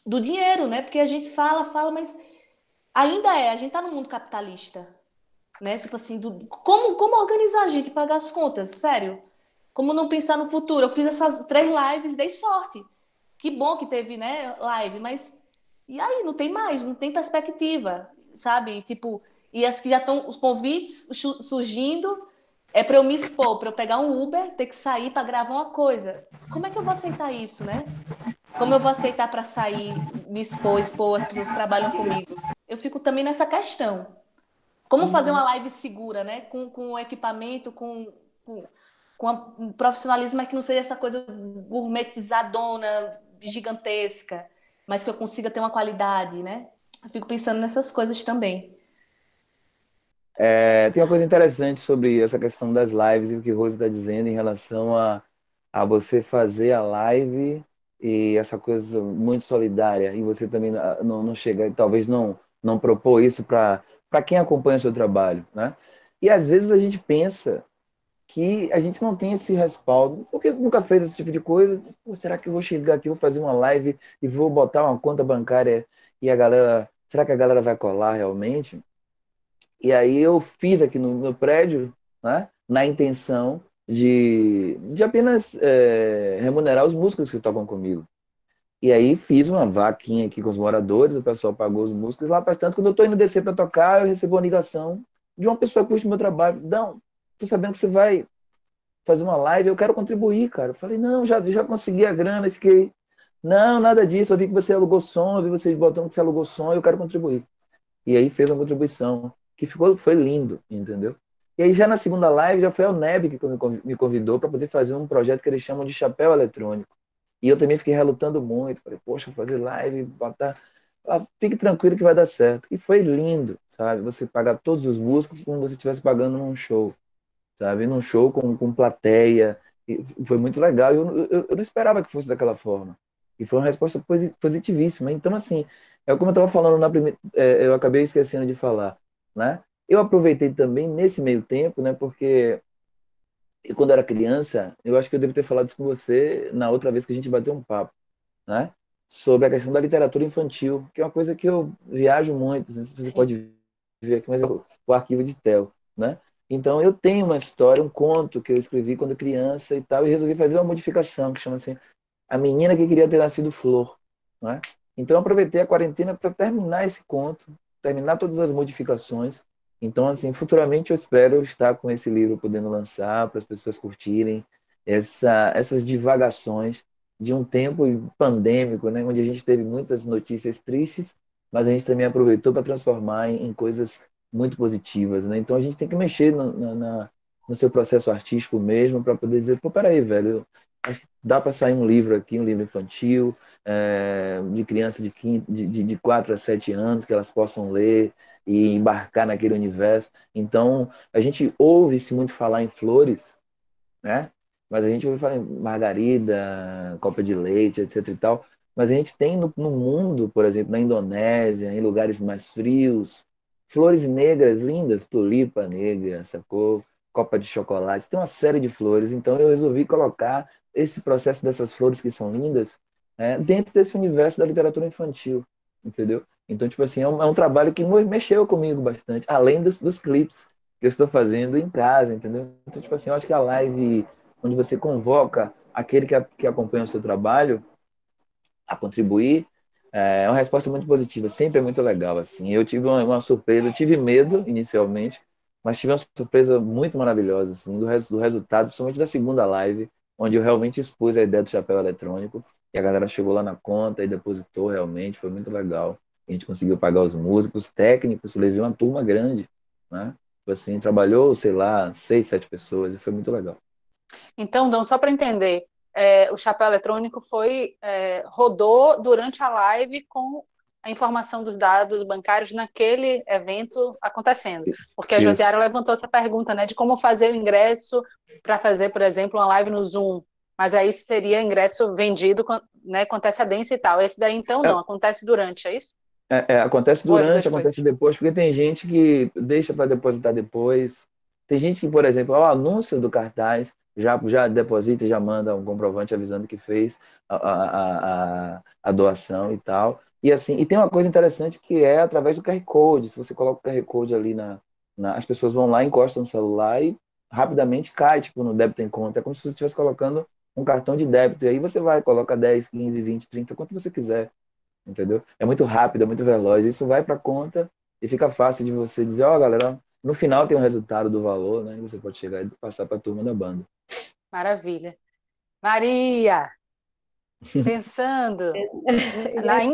Speaker 3: do dinheiro, né? Porque a gente fala, mas a gente tá no mundo capitalista, né? Tipo assim, como organizar a gente e pagar as contas? Sério. Como não pensar no futuro? Eu fiz essas 3 lives, dei sorte. Que bom que teve, né, live, mas e aí? Não tem mais, não tem perspectiva, sabe? Tipo, e as que já estão, os convites surgindo, é para eu me expor, para eu pegar um Uber, ter que sair para gravar uma coisa. Como é que eu vou aceitar isso, né? Como eu vou aceitar para sair, me expor as pessoas que trabalham comigo? Eu fico também nessa questão. Como fazer uma live segura, né? Com equipamento, com, um profissionalismo, mas que não seja essa coisa gourmetizadona, gigantesca, mas que eu consiga ter uma qualidade, né? Eu fico pensando nessas coisas também.
Speaker 4: Tem uma coisa interessante sobre essa questão das lives e o que o Rose está dizendo em relação a você fazer a live e essa coisa muito solidária, e você também não chega, talvez não propor isso para quem acompanha o seu trabalho, né? E às vezes a gente pensa que a gente não tem esse respaldo, porque nunca fez esse tipo de coisa. Pô, será que eu vou chegar aqui, vou fazer uma live e vou botar uma conta bancária e a galera, será que a galera vai colar realmente? E aí eu fiz aqui no meu prédio, né, na intenção de apenas remunerar os músicos que tocam comigo. E aí fiz uma vaquinha aqui com os moradores, o pessoal pagou os músicos lá, tanto quando eu estou indo descer para tocar, eu recebo uma ligação de uma pessoa que curte o meu trabalho. Não, tô sabendo que você vai fazer uma live, eu quero contribuir, cara. Eu falei, não, já consegui a grana, fiquei, não, nada disso, eu vi que você alugou som, eu vi vocês botando que você alugou som, eu quero contribuir. E aí fez uma contribuição, que foi lindo, entendeu? E aí já na segunda live, já foi a Neb que me convidou para poder fazer um projeto que eles chamam de chapéu eletrônico. E eu também fiquei relutando muito, falei, poxa, fazer live, botar... Ah, fique tranquilo que vai dar certo. E foi lindo, sabe? Você pagar todos os músicos como se você estivesse pagando num show, sabe? Num show com plateia. E foi muito legal. Eu não esperava que fosse daquela forma. E foi uma resposta positivíssima. Então, assim, é como eu estava falando na primeira, eu acabei esquecendo de falar, né? Eu aproveitei também nesse meio tempo, né? Porque quando eu era criança, eu acho que eu devo ter falado isso com você na outra vez que a gente bateu um papo, né? sobre a questão da literatura infantil, que é uma coisa que eu viajo muito, não sei se você
Speaker 1: Sim.
Speaker 4: pode ver aqui, mas é o arquivo de Tel, né? Então eu tenho uma história, um conto que eu escrevi quando criança e tal, e resolvi fazer uma modificação que chama assim A Menina que Queria Ter Nascido Flor, né? Então eu aproveitei a quarentena para terminar esse conto, terminar todas as modificações. Então, assim, futuramente eu espero estar com esse livro podendo lançar para as pessoas curtirem essas divagações de um tempo pandêmico, né, onde a gente teve muitas notícias tristes, mas a gente também aproveitou para transformar em coisas muito positivas, né? Então a gente tem que mexer no seu processo artístico mesmo para poder dizer, pô, peraí, velho, acho que dá para sair um livro aqui, um livro infantil, de crianças de 4 a 7 anos, que elas possam ler e embarcar naquele universo. Então, a gente ouve-se muito falar em flores, né? Mas a gente ouve falar em margarida, copa de leite, etc e tal. Mas a gente tem no mundo, por exemplo, na Indonésia, em lugares mais frios, flores negras lindas, tulipa negra, sacou? Copa de chocolate, tem uma série de flores. Então eu resolvi colocar esse processo dessas flores que são lindas, dentro desse universo da literatura infantil, entendeu? Então, tipo assim, é um trabalho que mexeu comigo bastante, além dos clipes que eu estou fazendo em casa, entendeu? Então, tipo assim, eu acho que a live onde você convoca aquele que acompanha o seu trabalho a contribuir, é uma resposta muito positiva, sempre é muito legal, assim. Eu tive uma surpresa, eu tive medo inicialmente, mas tive uma surpresa muito maravilhosa, assim, do resultado, principalmente da segunda live, onde eu realmente expus a ideia do chapéu eletrônico, e a galera chegou lá na conta e depositou realmente, foi muito legal. A gente conseguiu pagar os músicos, técnicos, levei uma turma grande, né? Tipo assim, trabalhou, sei lá, 6, 7 pessoas, e foi muito legal.
Speaker 1: Então, Dom, só para entender, o chapéu eletrônico rodou durante a live com a informação dos dados bancários naquele evento acontecendo.
Speaker 4: Isso.
Speaker 1: Porque a
Speaker 4: Isso.
Speaker 1: Josiara levantou essa pergunta, né, de como fazer o ingresso para fazer, por exemplo, uma live no Zoom. Mas aí seria ingresso vendido, né, com antecedência e tal. Esse daí, então, não, acontece durante, é isso?
Speaker 4: Acontece
Speaker 1: Ou as
Speaker 4: durante,
Speaker 1: duas coisas?
Speaker 4: acontece depois, porque tem gente que deixa para depositar depois. Tem gente que, por exemplo, o anúncio do cartaz já deposita, já manda um comprovante avisando que fez a doação e tal. E assim, e tem uma coisa interessante que é através do QR Code. Se você coloca o QR Code ali as pessoas vão lá, encostam no celular e rapidamente cai, tipo, no débito em conta. É como se você estivesse colocando um cartão de débito. E aí você vai, coloca 10, 15, 20, 30, quanto você quiser, entendeu? É muito rápido, é muito veloz. Isso vai para a conta e fica fácil de você dizer, ó, galera, no final tem um resultado do valor, né? E você pode chegar e passar para a turma da banda.
Speaker 1: Maravilha. Maria, pensando,
Speaker 5: Então,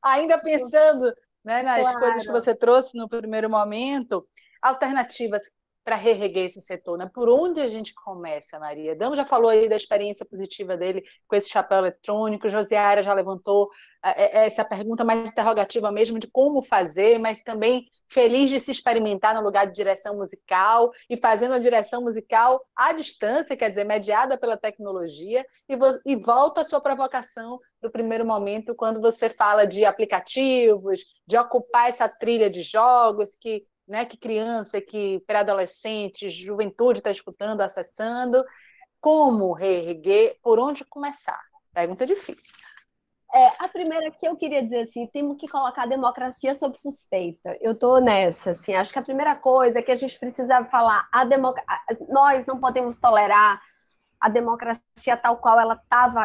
Speaker 1: ainda pensando, né, nas coisas que
Speaker 5: claro.
Speaker 1: você trouxe no primeiro momento, alternativas para reerguer esse setor, né? Por onde a gente começa, Maria? Dão já falou aí da experiência positiva dele com esse chapéu eletrônico, Josiara já levantou essa pergunta mais interrogativa mesmo de como fazer, mas também feliz de se experimentar no lugar de direção musical e fazendo a direção musical à distância, quer dizer, mediada pela tecnologia, e volta à sua provocação do primeiro momento, quando você fala de aplicativos, de ocupar essa trilha de jogos que, né, que criança, que pré-adolescente, juventude está escutando, acessando. Como reerguer? Por onde começar? Pergunta difícil.
Speaker 5: A primeira que eu queria dizer assim, temos que colocar a democracia sob suspeita. Eu estou nessa, assim, acho que a primeira coisa é que a gente precisa falar, nós não podemos tolerar a democracia tal qual ela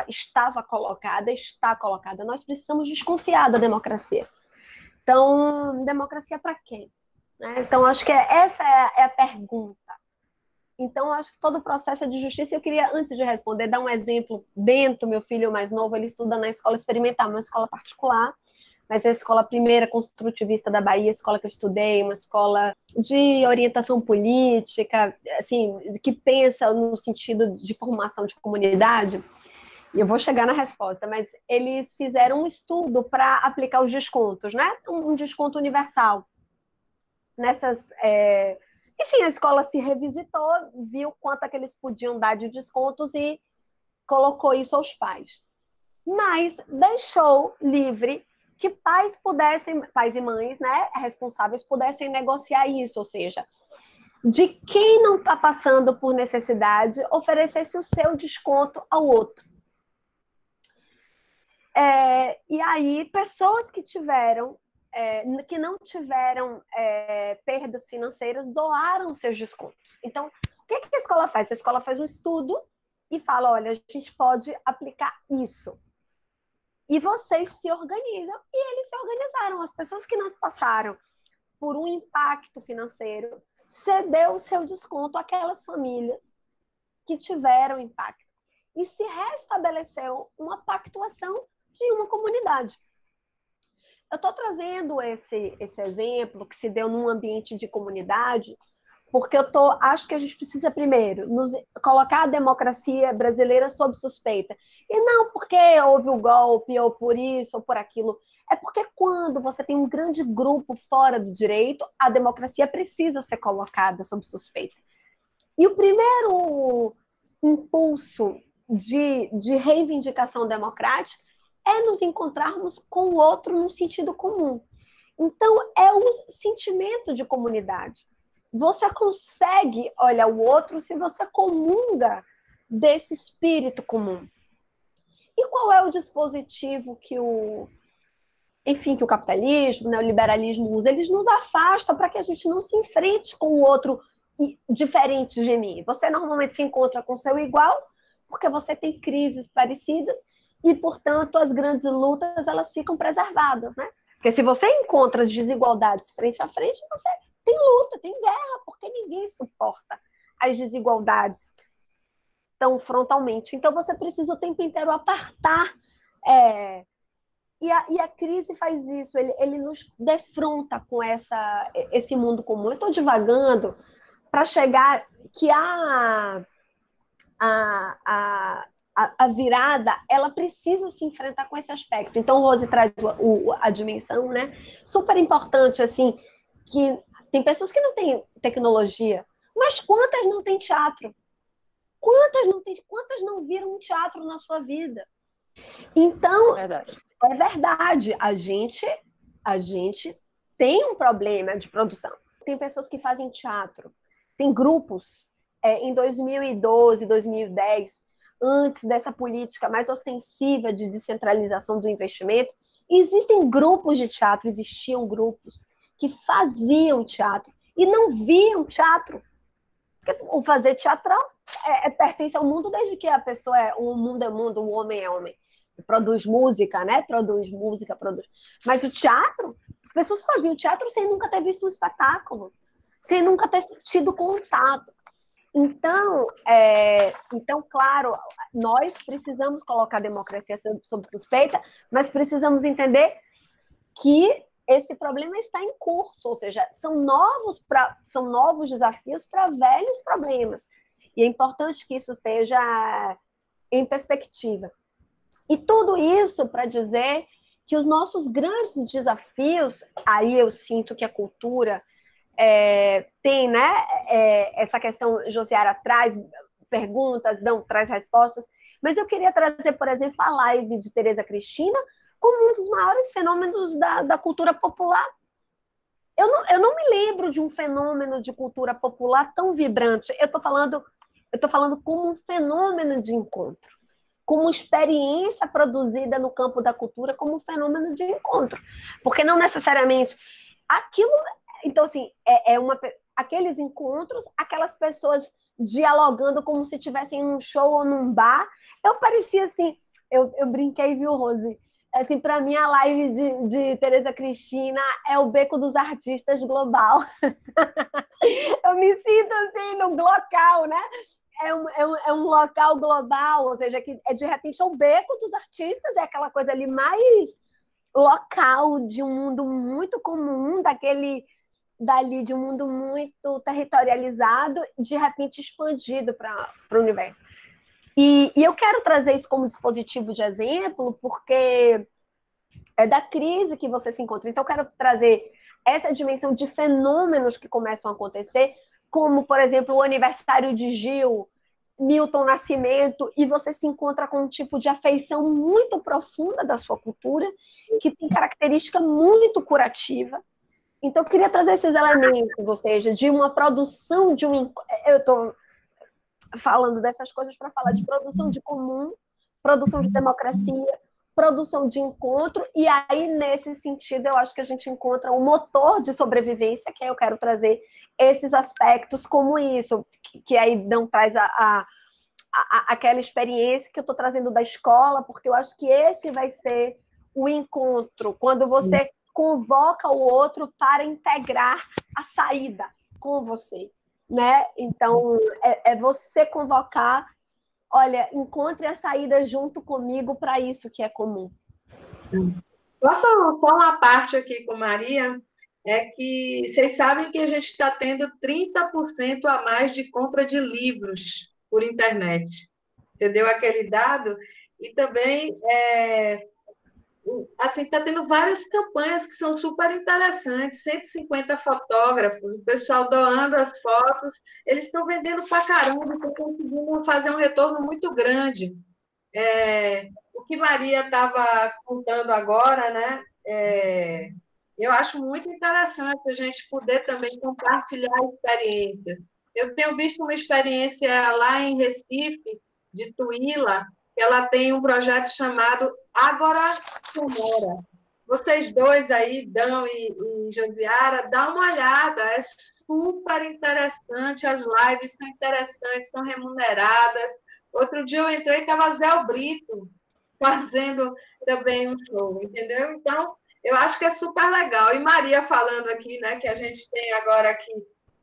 Speaker 5: estava colocada, está colocada. Nós precisamos desconfiar da democracia. Então, democracia para quê? Né? Então, acho que essa é a pergunta. Então, acho que todo o processo é de justiça. Eu queria, antes de responder, dar um exemplo. Bento, meu filho mais novo, ele estuda na escola experimental, uma escola particular, mas é a escola primeira construtivista da Bahia, a escola que eu estudei, uma escola de orientação política, assim, que pensa no sentido de formação de comunidade. E eu vou chegar na resposta, mas eles fizeram um estudo para aplicar os descontos, né? Um desconto universal. Enfim, a escola se revisitou, viu quanto é que eles podiam dar de descontos e colocou isso aos pais. Mas deixou livre que pais e mães, né, responsáveis, pudessem negociar isso, ou seja, de quem não está passando por necessidade, oferecesse o seu desconto ao outro. E aí, pessoas que tiveram, que não tiveram perdas financeiras, doaram seus descontos. Então, o que a escola faz? A escola faz um estudo e fala, olha, a gente pode aplicar isso. E vocês se organizam, e eles se organizaram. As pessoas que não passaram por um impacto financeiro, cedeu o seu desconto àquelas famílias que tiveram impacto. E se restabeleceu uma pactuação de uma comunidade. Eu estou trazendo esse exemplo que se deu num ambiente de comunidade, porque acho que a gente precisa primeiro colocar a democracia brasileira sob suspeita. E não porque houve o golpe, ou por isso, ou por aquilo. É porque quando você tem um grande grupo fora do direito, a democracia precisa ser colocada sob suspeita. E o primeiro impulso de reivindicação democrática é nos encontrarmos com o outro num sentido comum. Então, é o sentimento de comunidade. Você consegue olhar o outro se você comunga desse espírito comum. E qual é o dispositivo que o capitalismo, né, o liberalismo usa? Eles nos afastam para que a gente não se enfrente com o outro diferente de mim. Você normalmente se encontra com o seu igual porque você tem crises parecidas e, portanto, as grandes lutas elas ficam preservadas, né? Porque se você encontra as desigualdades frente a frente, você tem luta, tem guerra, porque ninguém suporta as desigualdades tão frontalmente. Então, você precisa o tempo inteiro apartar. E a crise faz isso, ele nos defronta com esse mundo comum. Eu estou divagando para chegar que a virada, ela precisa se enfrentar com esse aspecto. Então, o Rose traz a dimensão, né? Super importante, assim, que tem pessoas que não têm tecnologia, mas quantas não têm teatro? Quantas não viram um teatro na sua vida? Então, é verdade, a gente tem um problema de produção. Tem pessoas que fazem teatro, tem grupos, em 2012, 2010, antes dessa política mais ostensiva de descentralização do investimento, existiam grupos que faziam teatro e não viam teatro. Porque o fazer teatrão pertence ao mundo desde que a pessoa o mundo é mundo, o homem é homem. Produz música, né? Produz. Mas o teatro, as pessoas faziam teatro sem nunca ter visto um espetáculo, sem nunca ter tido contato. Então, claro, nós precisamos colocar a democracia sob suspeita, mas precisamos entender que esse problema está em curso, ou seja, são novos desafios para velhos problemas. E é importante que isso esteja em perspectiva. E tudo isso para dizer que os nossos grandes desafios, aí eu sinto que a cultura tem, né, essa questão, Josiara traz perguntas, traz respostas, mas eu queria trazer, por exemplo, a live de Tereza Cristina como um dos maiores fenômenos da cultura popular. Eu não me lembro de um fenômeno de cultura popular tão vibrante. Eu estou falando como um fenômeno de encontro, como experiência produzida no campo da cultura, como um fenômeno de encontro. Porque não necessariamente aquilo... Então, assim, aqueles encontros, aquelas pessoas dialogando como se estivessem num show ou num bar. Eu parecia assim... Eu brinquei, viu, Rose? Assim, para mim, a live de Tereza Cristina é o Beco dos Artistas global. Eu me sinto assim no local, né? É um local global, ou seja, que de repente é o Beco dos Artistas, é aquela coisa ali mais local, de um mundo muito comum, de um mundo muito territorializado, de repente expandido para o universo. E eu quero trazer isso como dispositivo de exemplo, porque é da crise que você se encontra. Então, eu quero trazer essa dimensão de fenômenos que começam a acontecer, como, por exemplo, o aniversário de Gil, Milton Nascimento, e você se encontra com um tipo de afeição muito profunda da sua cultura, que tem característica muito curativa. Então, eu queria trazer esses elementos, ou seja, de uma produção de um... Eu estou falando dessas coisas para falar de produção de comum, produção de democracia, produção de encontro, e aí, nesse sentido, eu acho que a gente encontra um motor de sobrevivência, que aí eu quero trazer esses aspectos como isso, que aí não traz aquela experiência que eu estou trazendo da escola, porque eu acho que esse vai ser o encontro, quando você convoca o outro para integrar a saída com você, né? Então, é você convocar, olha, encontre a saída junto comigo para isso que é comum.
Speaker 2: Posso falar uma parte aqui com Maria? É que vocês sabem que a gente está tendo 30% a mais de compra de livros por internet. Você deu aquele dado? E também, assim, está tendo várias campanhas que são super interessantes, 150 fotógrafos, o pessoal doando as fotos, eles estão vendendo pra caramba, estão conseguindo fazer um retorno muito grande. O que Maria estava contando agora, né? Eu acho muito interessante a gente poder também compartilhar experiências. Eu tenho visto uma experiência lá em Recife, de Tuíla, que ela tem um projeto chamado Ágora Sonora. Vocês dois aí, Dão e Josiara, dá uma olhada, é super interessante, as lives são interessantes, são remuneradas. Outro dia eu entrei e estava Zé Brito fazendo também um show, entendeu? Então, eu acho que é super legal. E Maria falando aqui, né, que a gente tem agora que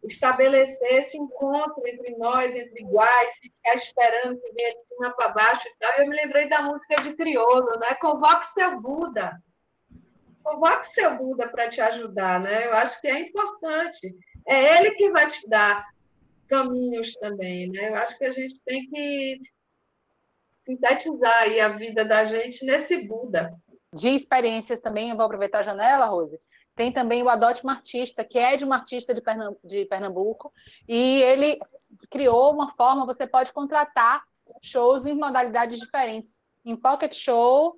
Speaker 2: estabelecer esse encontro entre nós, entre iguais, ficar esperando que venha de cima para baixo e tal. Eu me lembrei da música de Criolo, né? Convoque seu Buda. Convoque seu Buda para te ajudar, né? Eu acho que é importante. É ele que vai te dar caminhos também, né? Eu acho que a gente tem que sintetizar aí a vida da gente nesse Buda.
Speaker 1: De experiências também, eu vou aproveitar a janela, Rose. Tem também o Adote um Artista, que é de um artista de Pernambuco, e ele criou uma forma, você pode contratar shows em modalidades diferentes. Em pocket show,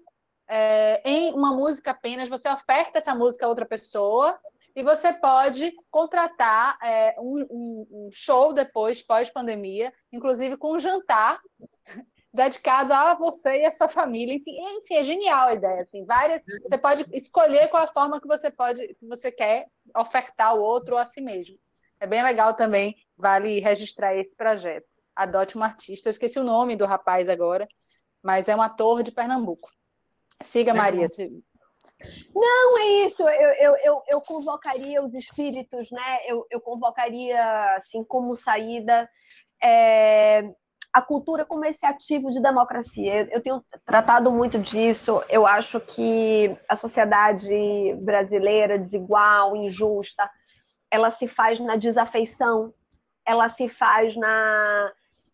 Speaker 1: em uma música apenas, você oferta essa música a outra pessoa, e você pode contratar um show depois, pós-pandemia, inclusive com um jantar dedicado a você e a sua família. Enfim, é genial a ideia. Assim, você pode escolher qual a forma que você quer ofertar ao outro ou a si mesmo. É bem legal também, vale registrar esse projeto. Adote um Artista. Eu esqueci o nome do rapaz agora, mas é um ator de Pernambuco. Siga, Maria.
Speaker 5: Não, é isso. Eu convocaria os espíritos, né? Eu convocaria, assim, como saída, a cultura como esse ativo de democracia. Eu tenho tratado muito disso. Eu acho que a sociedade brasileira, desigual, injusta, ela se faz na desafeição, ela se faz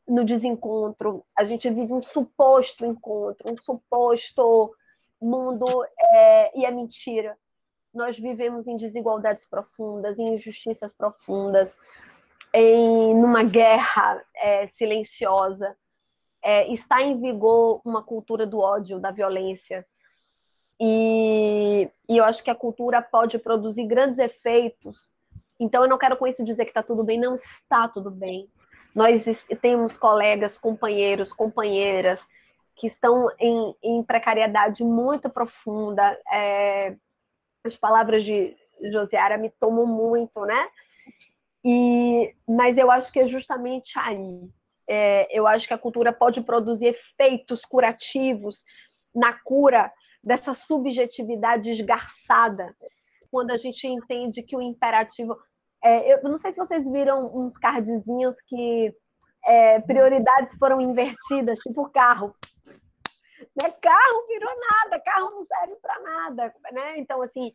Speaker 5: no desencontro. A gente vive um suposto encontro, um suposto mundo, e é mentira. Nós vivemos em desigualdades profundas, em injustiças profundas, numa guerra silenciosa. Está em vigor uma cultura do ódio, da violência. E eu acho que a cultura pode produzir grandes efeitos. Então, eu não quero com isso dizer que está tudo bem. Não está tudo bem. Nós temos colegas, companheiros, companheiras que estão em precariedade muito profunda. As palavras de Josiara me tomam muito, né? Mas eu acho que é justamente aí. Eu acho que a cultura pode produzir efeitos curativos na cura dessa subjetividade esgarçada, quando a gente entende que o imperativo... eu não sei se vocês viram uns cardzinhos que prioridades foram invertidas, tipo carro. Né? Carro virou nada, carro não serve para nada. Né? Então, assim...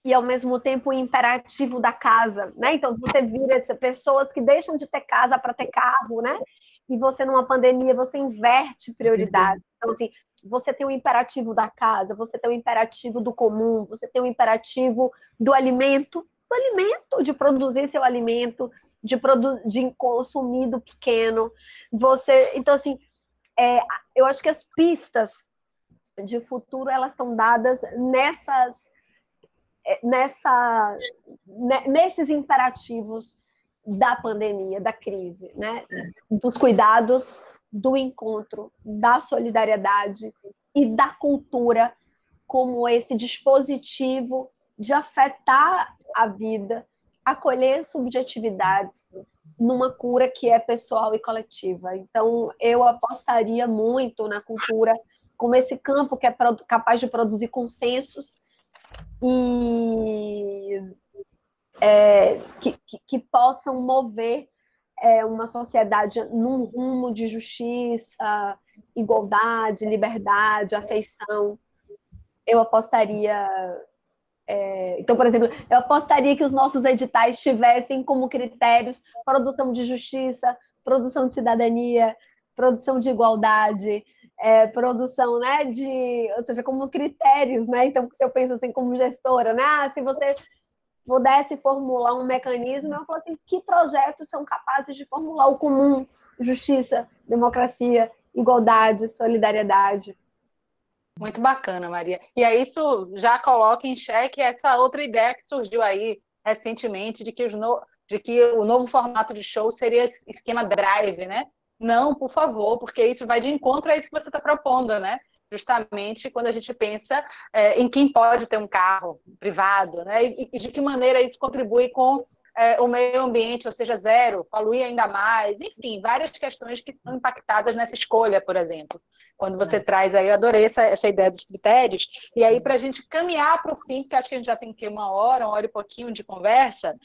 Speaker 5: E, ao mesmo tempo, o imperativo da casa, né? Então, você vira pessoas que deixam de ter casa para ter carro, né? E você, numa pandemia, você inverte prioridades. Então, assim, você tem o imperativo da casa, você tem o imperativo do comum, você tem o imperativo do alimento, de produzir seu alimento, de consumir do pequeno. Então, assim, eu acho que as pistas de futuro, elas estão dadas nesses imperativos da pandemia, da crise, né? Dos cuidados, do encontro, da solidariedade e da cultura como esse dispositivo de afetar a vida, acolher subjetividades numa cura que é pessoal e coletiva. Então, eu apostaria muito na cultura como esse campo que é capaz de produzir consensos e que possam mover uma sociedade num rumo de justiça, igualdade, liberdade, afeição. Eu apostaria... Então, por exemplo, eu apostaria que os nossos editais tivessem como critérios produção de justiça, produção de cidadania, produção de igualdade, produção, né, ou seja, como critérios, né? Então, se eu penso assim como gestora, né? Se você pudesse formular um mecanismo, eu falo assim, que projetos são capazes de formular o comum, justiça, democracia, igualdade, solidariedade.
Speaker 1: Muito bacana, Maria. E aí isso já coloca em xeque essa outra ideia que surgiu aí recentemente de que o novo formato de show seria esquema drive, né? Não, por favor, porque isso vai de encontro a isso que você está propondo, né? Justamente quando a gente pensa em quem pode ter um carro privado, né? E de que maneira isso contribui com o meio ambiente, ou seja, zero, poluir ainda mais, enfim, várias questões que estão impactadas nessa escolha, por exemplo. Quando você traz aí, eu adorei essa ideia dos critérios, e aí para a gente caminhar para o fim, porque acho que a gente já tem que ter uma hora e pouquinho de conversa,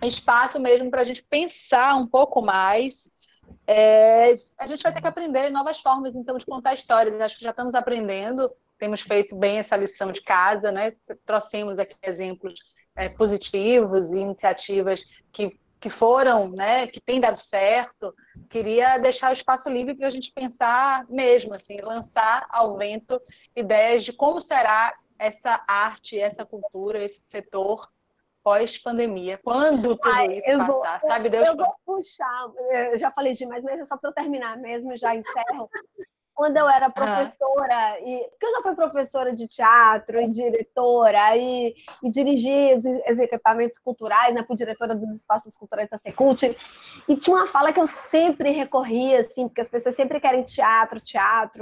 Speaker 1: espaço mesmo para a gente pensar um pouco mais. A gente vai ter que aprender novas formas, então, de contar histórias. Acho que já estamos aprendendo, temos feito bem essa lição de casa, né? Trouxemos aqui exemplos positivos e iniciativas que foram, né, que têm dado certo. Queria deixar o espaço livre para a gente pensar mesmo, assim, lançar ao vento ideias de como será essa arte, essa cultura, esse setor pós-pandemia, quando tudo isso passar, sabe Deus?
Speaker 5: Eu vou puxar, eu já falei demais, mas é só para eu terminar mesmo e já encerro. Quando eu era professora, porque eu já fui professora de teatro e diretora, e dirigi os equipamentos culturais, né, fui diretora dos espaços culturais da Secult, e tinha uma fala que eu sempre recorria, assim, porque as pessoas sempre querem teatro,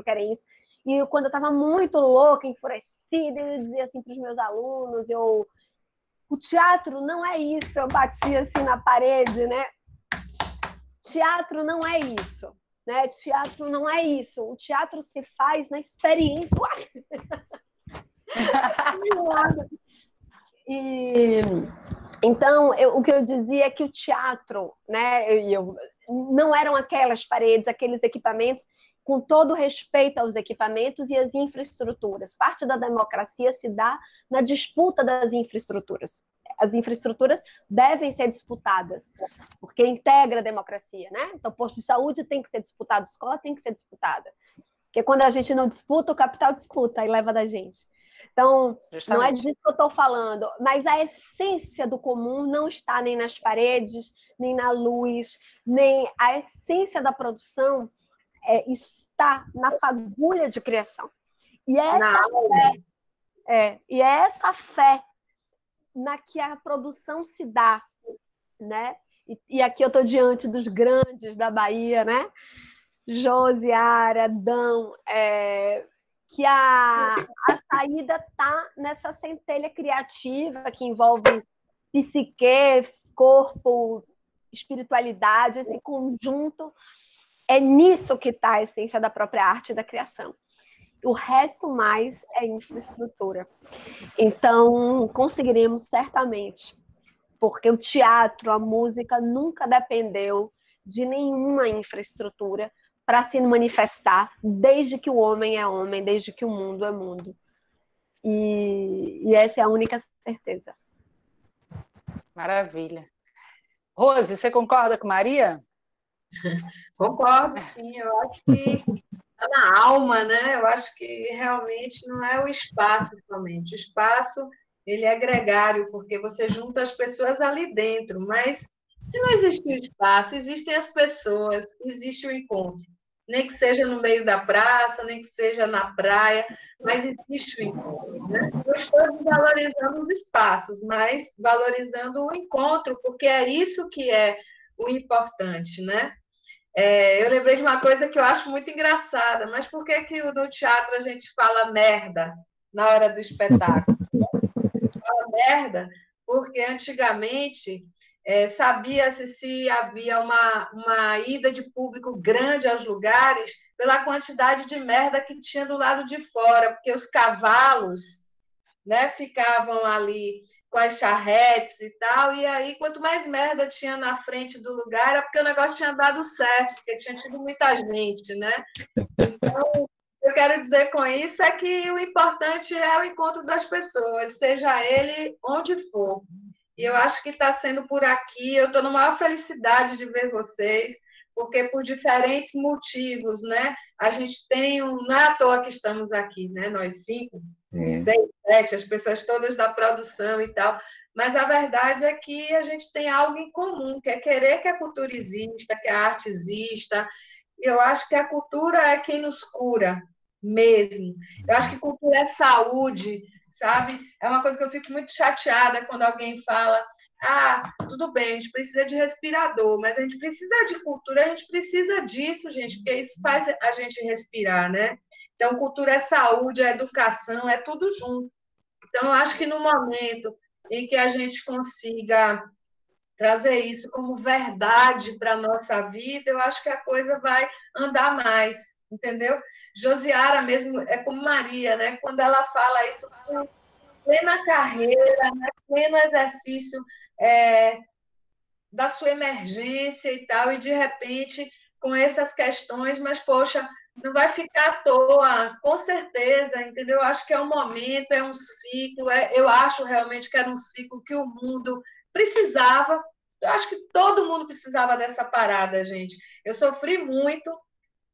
Speaker 5: querem isso, e quando eu estava muito louca, enfurecida, eu dizia assim para os meus alunos, o teatro não é isso, eu batia assim na parede, né? Teatro não é isso. Né? Teatro não é isso. O teatro se faz na experiência. Então, o que eu dizia é que o teatro, né, não eram aquelas paredes, aqueles equipamentos, com todo respeito aos equipamentos e às infraestruturas. Parte da democracia se dá na disputa das infraestruturas. As infraestruturas devem ser disputadas, porque integra a democracia, né? Então, posto de saúde tem que ser disputado, escola tem que ser disputada. Porque quando a gente não disputa, o capital disputa e leva da gente. Então, não é disso que eu estou falando, mas a essência do comum não está nem nas paredes, nem na luz, nem a essência da produção está na fagulha de criação. E é essa fé na que a produção se dá, né? E aqui eu estou diante dos grandes da Bahia, né? Josiara, Dão, que a saída está nessa centelha criativa que envolve psique, corpo, espiritualidade, esse conjunto. É nisso que está a essência da própria arte e da criação. O resto mais é infraestrutura. Então, conseguiremos certamente, porque o teatro, a música nunca dependeu de nenhuma infraestrutura para se manifestar, desde que o homem é homem, desde que o mundo é mundo. E essa é a única certeza.
Speaker 1: Maravilha. Rose, você concorda com Maria?
Speaker 2: Concordo, sim. Eu acho que está na alma, né? Eu acho que realmente não é o espaço somente. O espaço, ele é gregário, porque você junta as pessoas ali dentro, mas se não existe o espaço, existem as pessoas, existe o encontro. Nem que seja no meio da praça, nem que seja na praia, mas existe o encontro, né? Eu estou valorizando os espaços, mas valorizando o encontro, porque é isso que é o importante, né? Eu lembrei de uma coisa que eu acho muito engraçada, mas por que que no teatro a gente fala merda na hora do espetáculo? Fala merda porque antigamente sabia-se se havia uma ida de público grande aos lugares pela quantidade de merda que tinha do lado de fora, porque os cavalos, né, ficavam ali com as charretes e tal, e aí quanto mais merda tinha na frente do lugar, era porque o negócio tinha dado certo, porque tinha tido muita gente, né? Então, eu quero dizer com isso é que o importante é o encontro das pessoas, seja ele onde for. E eu acho que está sendo por aqui. Eu estou na maior felicidade de ver vocês, porque por diferentes motivos, né? A gente tem não é à toa que estamos aqui, né? Nós 5, 6, 7, as pessoas todas da produção e tal. Mas a verdade é que a gente tem algo em comum, que é querer que a cultura exista, que a arte exista. E eu acho que a cultura é quem nos cura mesmo. Eu acho que cultura é saúde, sabe? É uma coisa que eu fico muito chateada quando alguém fala: ah, tudo bem, a gente precisa de respirador, mas a gente precisa de cultura, a gente precisa disso, gente, porque isso faz a gente respirar, né? Então, cultura é saúde, é educação, é tudo junto. Então, eu acho que no momento em que a gente consiga trazer isso como verdade para a nossa vida, eu acho que a coisa vai andar mais, entendeu? Josiara mesmo é como Maria, né? Quando ela fala isso, plena carreira, né? Pleno exercício da sua emergência e tal, e de repente com essas questões, mas poxa, não vai ficar à toa, com certeza, entendeu? Eu acho que é um momento, é um ciclo, eu acho realmente que era um ciclo que o mundo precisava. Eu acho que todo mundo precisava dessa parada, gente. Eu sofri muito,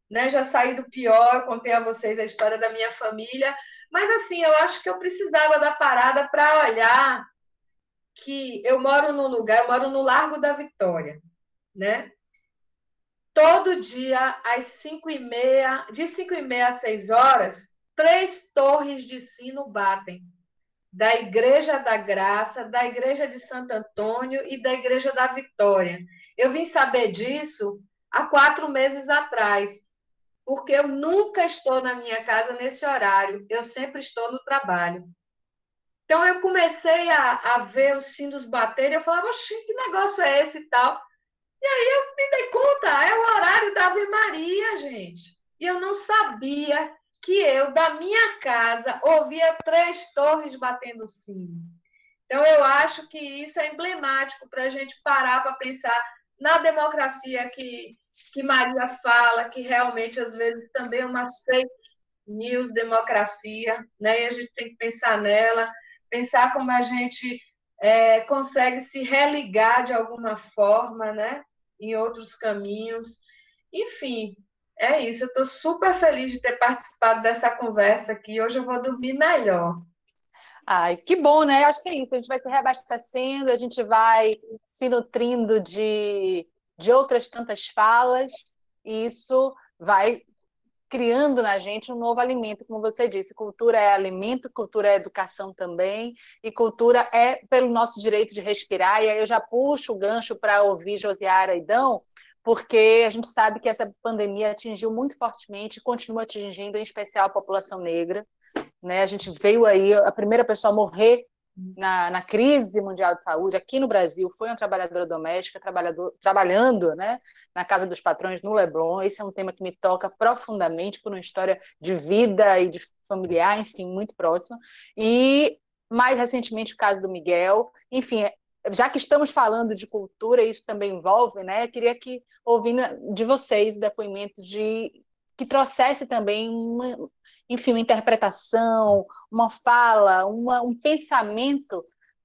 Speaker 2: né? Já saí do pior, contei a vocês a história da minha família, mas assim, eu acho que eu precisava da parada para olhar que eu moro num lugar, eu moro no Largo da Vitória, né? Todo dia, às 5h30, de 5h30 às 6 horas, 3 torres de sino batem. Da Igreja da Graça, da Igreja de Santo Antônio e da Igreja da Vitória. Eu vim saber disso há 4 meses atrás, porque eu nunca estou na minha casa nesse horário, eu sempre estou no trabalho. Então, eu comecei a ver os sinos baterem, eu falava: oxi, que negócio é esse e tal? E aí eu me dei conta, é o horário da Ave Maria, gente. E eu não sabia que eu, da minha casa, ouvia 3 torres batendo sino. Então, eu acho que isso é emblemático para a gente parar para pensar na democracia que Maria fala, que realmente, às vezes, também é uma fake news democracia, né? E a gente tem que pensar nela, pensar como a gente consegue se religar de alguma forma, né? Em outros caminhos. Enfim, é isso. Eu estou super feliz de ter participado dessa conversa aqui. Hoje eu vou dormir melhor.
Speaker 1: Ai, que bom, né? Acho que é isso. A gente vai se reabastecendo, a gente vai se nutrindo de outras tantas falas, e isso vai criando na gente um novo alimento, como você disse. Cultura é alimento, cultura é educação também, e cultura é pelo nosso direito de respirar. E aí eu já puxo o gancho para ouvir Josiara e Dão, porque a gente sabe que essa pandemia atingiu muito fortemente e continua atingindo, em especial, a população negra, né? A gente veio aí, a primeira pessoa a morrer na crise mundial de saúde aqui no Brasil foi uma trabalhadora doméstica, trabalhando, né, na casa dos patrões no Leblon. Esse é um tema que me toca profundamente por uma história de vida e de familiar, enfim, muito próxima. E mais recentemente o caso do Miguel. Enfim, já que estamos falando de cultura, isso também envolve, né? Eu queria que ouvindo de vocês depoimentos que trouxesse também enfim, uma interpretação, uma fala, um pensamento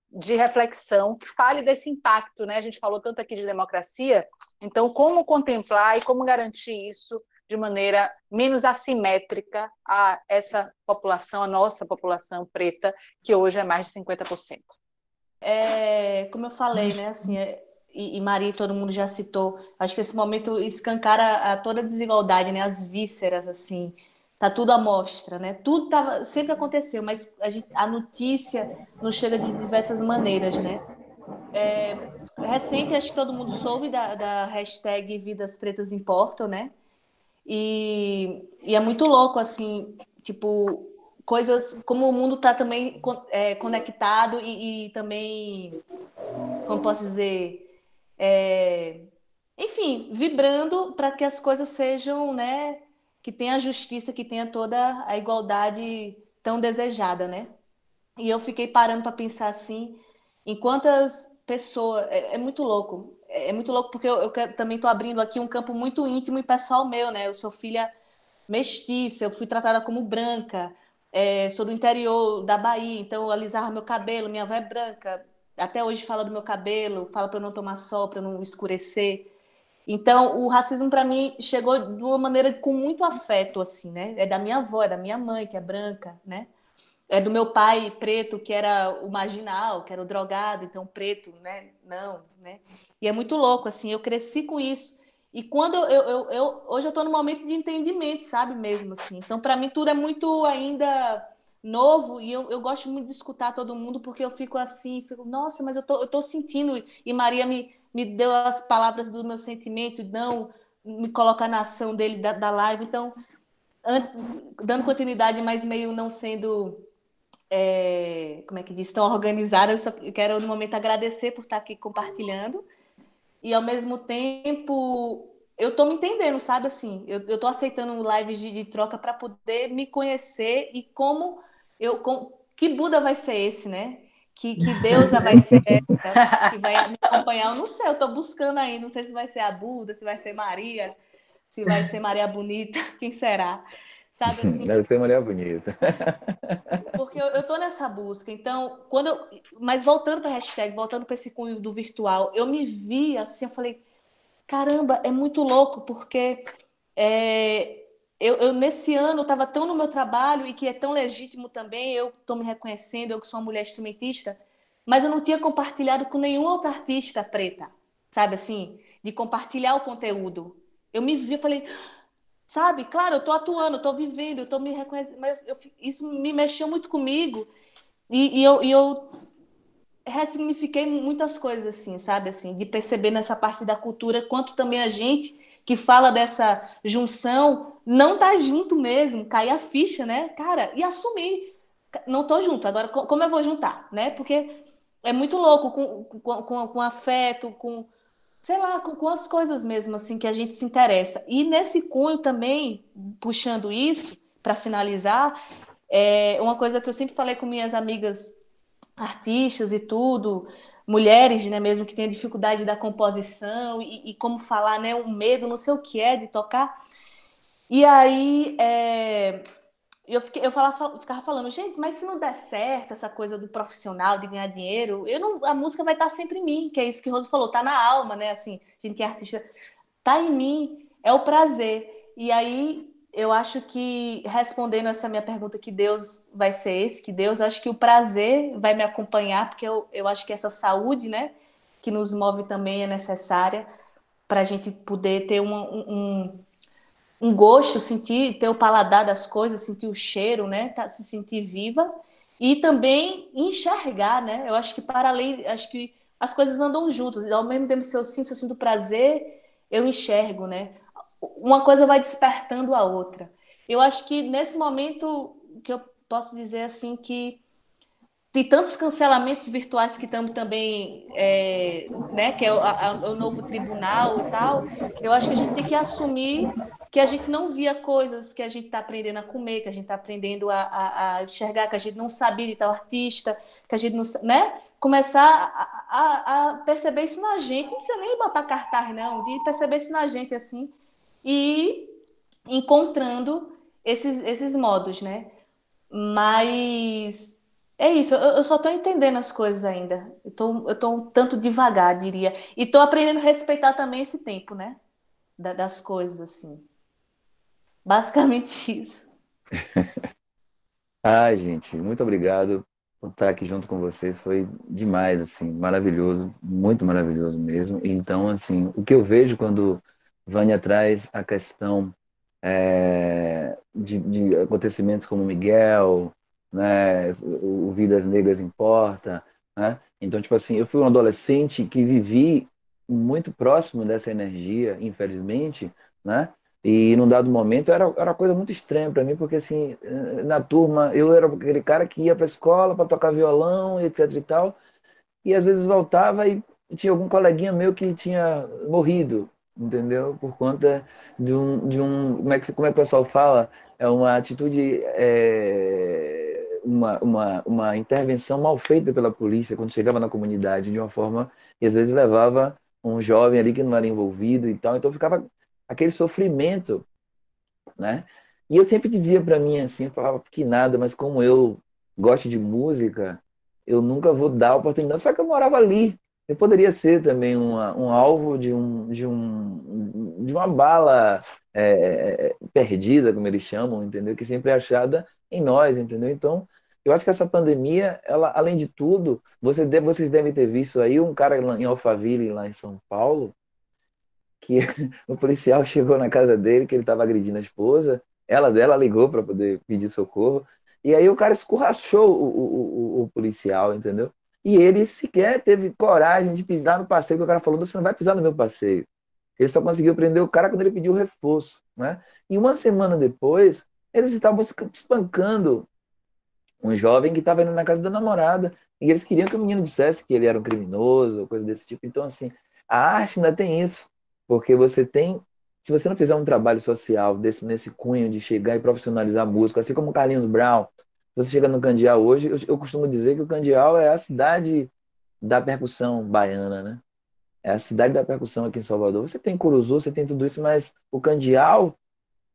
Speaker 1: de reflexão que fale desse impacto, né? A gente falou tanto aqui de democracia, então como contemplar e como garantir isso de maneira menos assimétrica a essa população, a nossa população preta, que hoje é mais de 50%.
Speaker 3: Como eu falei, né, assim, e Maria, todo mundo já citou, acho que esse momento escancara toda a desigualdade, né, as vísceras, assim, tá tudo à mostra, né, tudo sempre aconteceu, mas a notícia nos chega de diversas maneiras, né, recente, acho que todo mundo soube da hashtag Vidas Pretas Importam, né? E é muito louco, assim, tipo, coisas como o mundo está também conectado e também, como posso dizer, enfim, vibrando para que as coisas sejam, né, que tenha a justiça, que tenha toda a igualdade tão desejada, né? E eu fiquei parando para pensar assim, em quantas pessoas. É muito louco. É muito louco porque também estou abrindo aqui um campo muito íntimo e pessoal meu, né? Eu sou filha mestiça, eu fui tratada como branca, sou do interior da Bahia, então eu alisava meu cabelo, minha avó é branca, até hoje fala do meu cabelo, fala para eu não tomar sol, para eu não escurecer. Então, o racismo para mim chegou de uma maneira com muito afeto, assim, né? É da minha avó, é da minha mãe, que é branca, né? É do meu pai preto, que era o marginal, que era o drogado, então preto, né? Não, né? E é muito louco, assim, eu cresci com isso. E quando hoje eu estou num momento de entendimento, sabe, mesmo assim. Então, para mim, tudo é muito ainda novo e eu gosto muito de escutar todo mundo, porque eu fico assim, nossa, mas eu tô sentindo. E Maria me deu as palavras do meu sentimento, não me colocar na ação dele da live. Então, dando continuidade, mas meio não sendo como é que diz, tão organizada. Eu só quero, no momento, agradecer por estar aqui compartilhando. E, ao mesmo tempo, eu tô me entendendo, sabe? Assim, eu tô aceitando lives de troca para poder me conhecer e que Buda vai ser esse, né? Que deusa vai ser essa, que vai me acompanhar. Eu não sei, eu tô buscando aí. Não sei se vai ser a Buda, se vai ser Maria, se vai ser Maria Bonita, quem será? Sabe assim?
Speaker 4: Deve ser mulher bonita.
Speaker 3: Porque eu tô nessa busca. Então, mas voltando para a hashtag, voltando para esse cunho do virtual, eu me vi assim, eu falei, caramba, é muito louco, porque eu nesse ano estava tão no meu trabalho e que é tão legítimo também, eu estou me reconhecendo, eu que sou uma mulher instrumentista, mas eu não tinha compartilhado com nenhum outro artista preta, sabe assim, de compartilhar o conteúdo. Eu me vi, eu falei, sabe, claro, eu estou atuando, eu estou vivendo, eu estou me reconhecendo, mas isso me mexeu muito comigo e eu ressignifiquei muitas coisas, assim, sabe? Assim, de perceber nessa parte da cultura, quanto também a gente que fala dessa junção não tá junto mesmo, cair a ficha, né? Cara, e assumir. Não tô junto, agora como eu vou juntar, né? Porque é muito louco com afeto, sei lá, com as coisas mesmo, assim, que a gente se interessa. E nesse cunho também, puxando isso, para finalizar, uma coisa que eu sempre falei com minhas amigas artistas e tudo, mulheres, né, mesmo que têm dificuldade da composição e como falar, né, um medo, não sei o que é de tocar. E aí ficava falando, gente, mas se não der certo essa coisa do profissional, de ganhar dinheiro, a música vai estar sempre em mim, que é isso que o Rose falou, tá na alma, né, assim, gente que é artista, tá em mim, é o prazer. E aí eu acho que, respondendo essa minha pergunta, que Deus vai ser esse, que Deus, acho que o prazer vai me acompanhar, porque eu acho que essa saúde, né, que nos move também é necessária para a gente poder ter um gosto, sentir, ter o paladar das coisas, sentir o cheiro, né, se sentir viva e também enxergar, né? Eu acho que para além, acho que as coisas andam juntas. Ao mesmo tempo que eu sinto prazer, eu enxergo, né? Uma coisa vai despertando a outra. Eu acho que nesse momento que eu posso dizer assim que tem tantos cancelamentos virtuais que estamos também, né, que é o novo tribunal e tal, eu acho que a gente tem que assumir que a gente não via coisas que a gente está aprendendo a comer, que a gente está aprendendo a enxergar, que a gente não sabia de tal artista, que a gente não, né? Começar a perceber isso na gente, não precisa nem botar cartaz, não, de perceber isso na gente, assim, e encontrando esses modos, né? Mas é isso, eu só estou entendendo as coisas ainda. Eu tô um tanto devagar, diria. E estou aprendendo a respeitar também esse tempo, né? Das coisas, assim. Basicamente isso.
Speaker 4: Ai, gente, muito obrigado por estar aqui junto com vocês. Foi demais, assim, maravilhoso, muito maravilhoso mesmo. Então, assim, o que eu vejo quando Vânia traz a questão de acontecimentos como Miguel, né, o Vidas Negras Importa, né? Então, tipo assim, eu fui um adolescente que vivi muito próximo dessa energia, infelizmente, né? E num dado momento era uma coisa muito estranha para mim, porque assim, na turma eu era aquele cara que ia para a escola para tocar violão, etc e tal, e às vezes voltava e tinha algum coleguinha meu que tinha morrido, entendeu? Por conta como é que o pessoal fala? É uma atitude, uma intervenção mal feita pela polícia quando chegava na comunidade, de uma forma que às vezes levava um jovem ali que não era envolvido e tal, então ficava aquele sofrimento, né? E eu sempre dizia para mim assim, eu falava que nada, mas como eu gosto de música, eu nunca vou dar a oportunidade. Só que eu morava ali. Eu poderia ser também um alvo de uma bala perdida, como eles chamam, entendeu? Que sempre é achada em nós, entendeu? Então, eu acho que essa pandemia, ela, além de tudo, vocês devem ter visto aí um cara lá em Alphaville, lá em São Paulo, que o policial chegou na casa dele, que ele estava agredindo a esposa, ela dela ligou para poder pedir socorro, e aí o cara escurrachou o policial, entendeu? E ele sequer teve coragem de pisar no passeio, que o cara falou, você não vai pisar no meu passeio. Ele só conseguiu prender o cara quando ele pediu reforço, né? E uma semana depois, eles estavam espancando um jovem que estava indo na casa da namorada, e eles queriam que o menino dissesse que ele era um criminoso, coisa desse tipo. Então, assim, a arte ainda tem isso, porque você tem, se você não fizer um trabalho social nesse cunho de chegar e profissionalizar a música, assim como o Carlinhos Brown, você chega no Candial hoje, eu costumo dizer que o Candial é a cidade da percussão baiana, né? É a cidade da percussão aqui em Salvador. Você tem Curuzu, você tem tudo isso, mas o Candial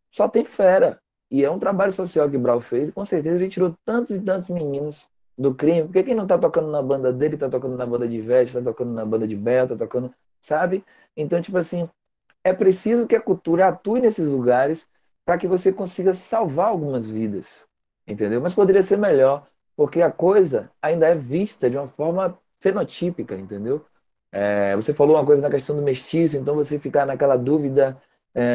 Speaker 4: só tem fera. E é um trabalho social que o Brau fez, e com certeza ele tirou tantos e tantos meninos do crime. Porque quem não tá tocando na banda dele, tá tocando na banda de Ivete, tá tocando na banda de Bel, tá tocando, sabe? Então, tipo assim, é preciso que a cultura atue nesses lugares para que você consiga salvar algumas vidas, entendeu? Mas poderia ser melhor, porque a coisa ainda é vista de uma forma fenotípica, entendeu? Você falou uma coisa na questão do mestiço, então você ficar naquela dúvida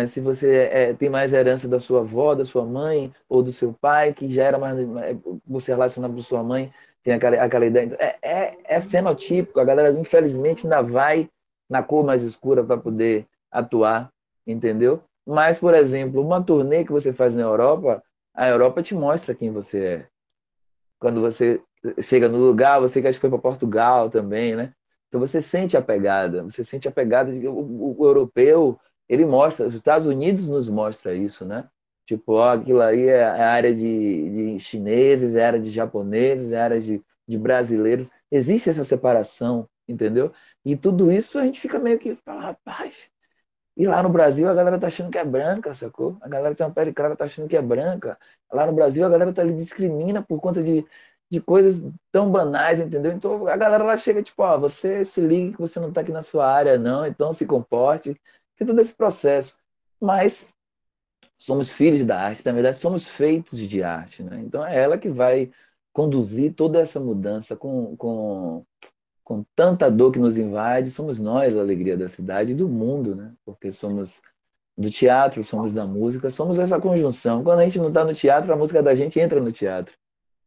Speaker 4: se você tem mais herança da sua avó, da sua mãe ou do seu pai, que já era mais você relacionado com sua mãe, tem aquela ideia. Então, é fenotípico, a galera infelizmente ainda vai na cor mais escura para poder atuar, entendeu? Mas, por exemplo, uma turnê que você faz na Europa, a Europa te mostra quem você é. Quando você chega no lugar, você que acho que foi para Portugal também, né? Então você sente a pegada, você sente a pegada de o europeu, ele mostra, os Estados Unidos nos mostra isso, né? Tipo, ó, aquilo aí é a área de chineses, é a área de japoneses, é a área de brasileiros. Existe essa separação, entendeu? E tudo isso a gente fica meio que fala, rapaz, e lá no Brasil a galera tá achando que é branca, sacou? A galera tem uma pele clara, tá achando que é branca. Lá no Brasil a galera tá ali discrimina por conta de coisas tão banais, entendeu? Então a galera lá chega tipo, ó, você se liga que você não tá aqui na sua área, não, então se comporte. Tem todo esse processo. Mas somos filhos da arte, na verdade somos feitos de arte, né? Então é ela que vai conduzir toda essa mudança com tanta dor que nos invade, somos nós a alegria da cidade e do mundo, né? Porque somos do teatro, somos da música, somos essa conjunção. Quando a gente não está no teatro, a música da gente entra no teatro.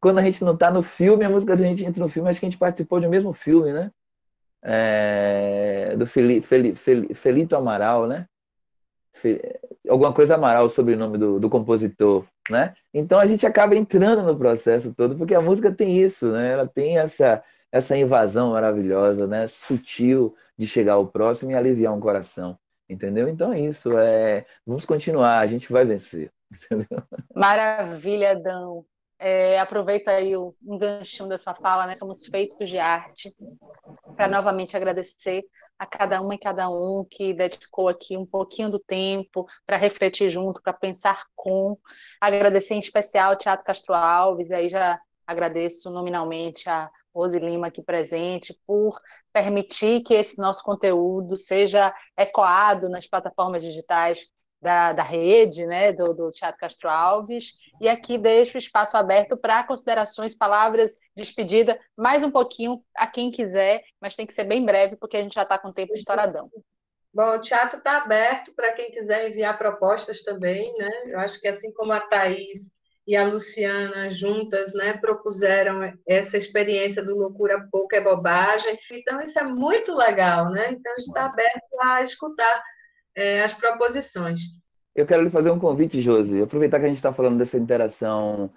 Speaker 4: Quando a gente não está no filme, a música da gente entra no filme. Acho que a gente participou de um mesmo filme, né? Do Felito Amaral, né? Alguma coisa Amaral, o sobrenome do compositor, né? Então a gente acaba entrando no processo todo, porque a música tem isso, né? Ela tem essa invasão maravilhosa, né? Sutil de chegar ao próximo e aliviar um coração, entendeu? Então é isso, vamos continuar, a gente vai vencer, entendeu?
Speaker 1: Maravilha, Adão. Aproveita aí um ganchinho da sua fala, né? Somos feitos de arte, para novamente agradecer a cada uma e cada um que dedicou aqui um pouquinho do tempo para refletir junto, para pensar agradecer em especial ao Teatro Castro Alves, e aí já agradeço nominalmente a Rose Lima aqui presente, por permitir que esse nosso conteúdo seja ecoado nas plataformas digitais da rede, né, do Teatro Castro Alves, e aqui deixo o espaço aberto para considerações, palavras, despedida, mais um pouquinho a quem quiser, mas tem que ser bem breve, porque a gente já está com o tempo estouradão.
Speaker 2: Bom, o teatro está aberto para quem quiser enviar propostas também, né? Eu acho que assim como a Thaís e a Luciana juntas, né, propuseram essa experiência do Loucura Pouco é Bobagem. Então, isso é muito legal, né? Então, está aberto a escutar as proposições.
Speaker 4: Eu quero lhe fazer um convite, Josi. Aproveitar que a gente está falando dessa interação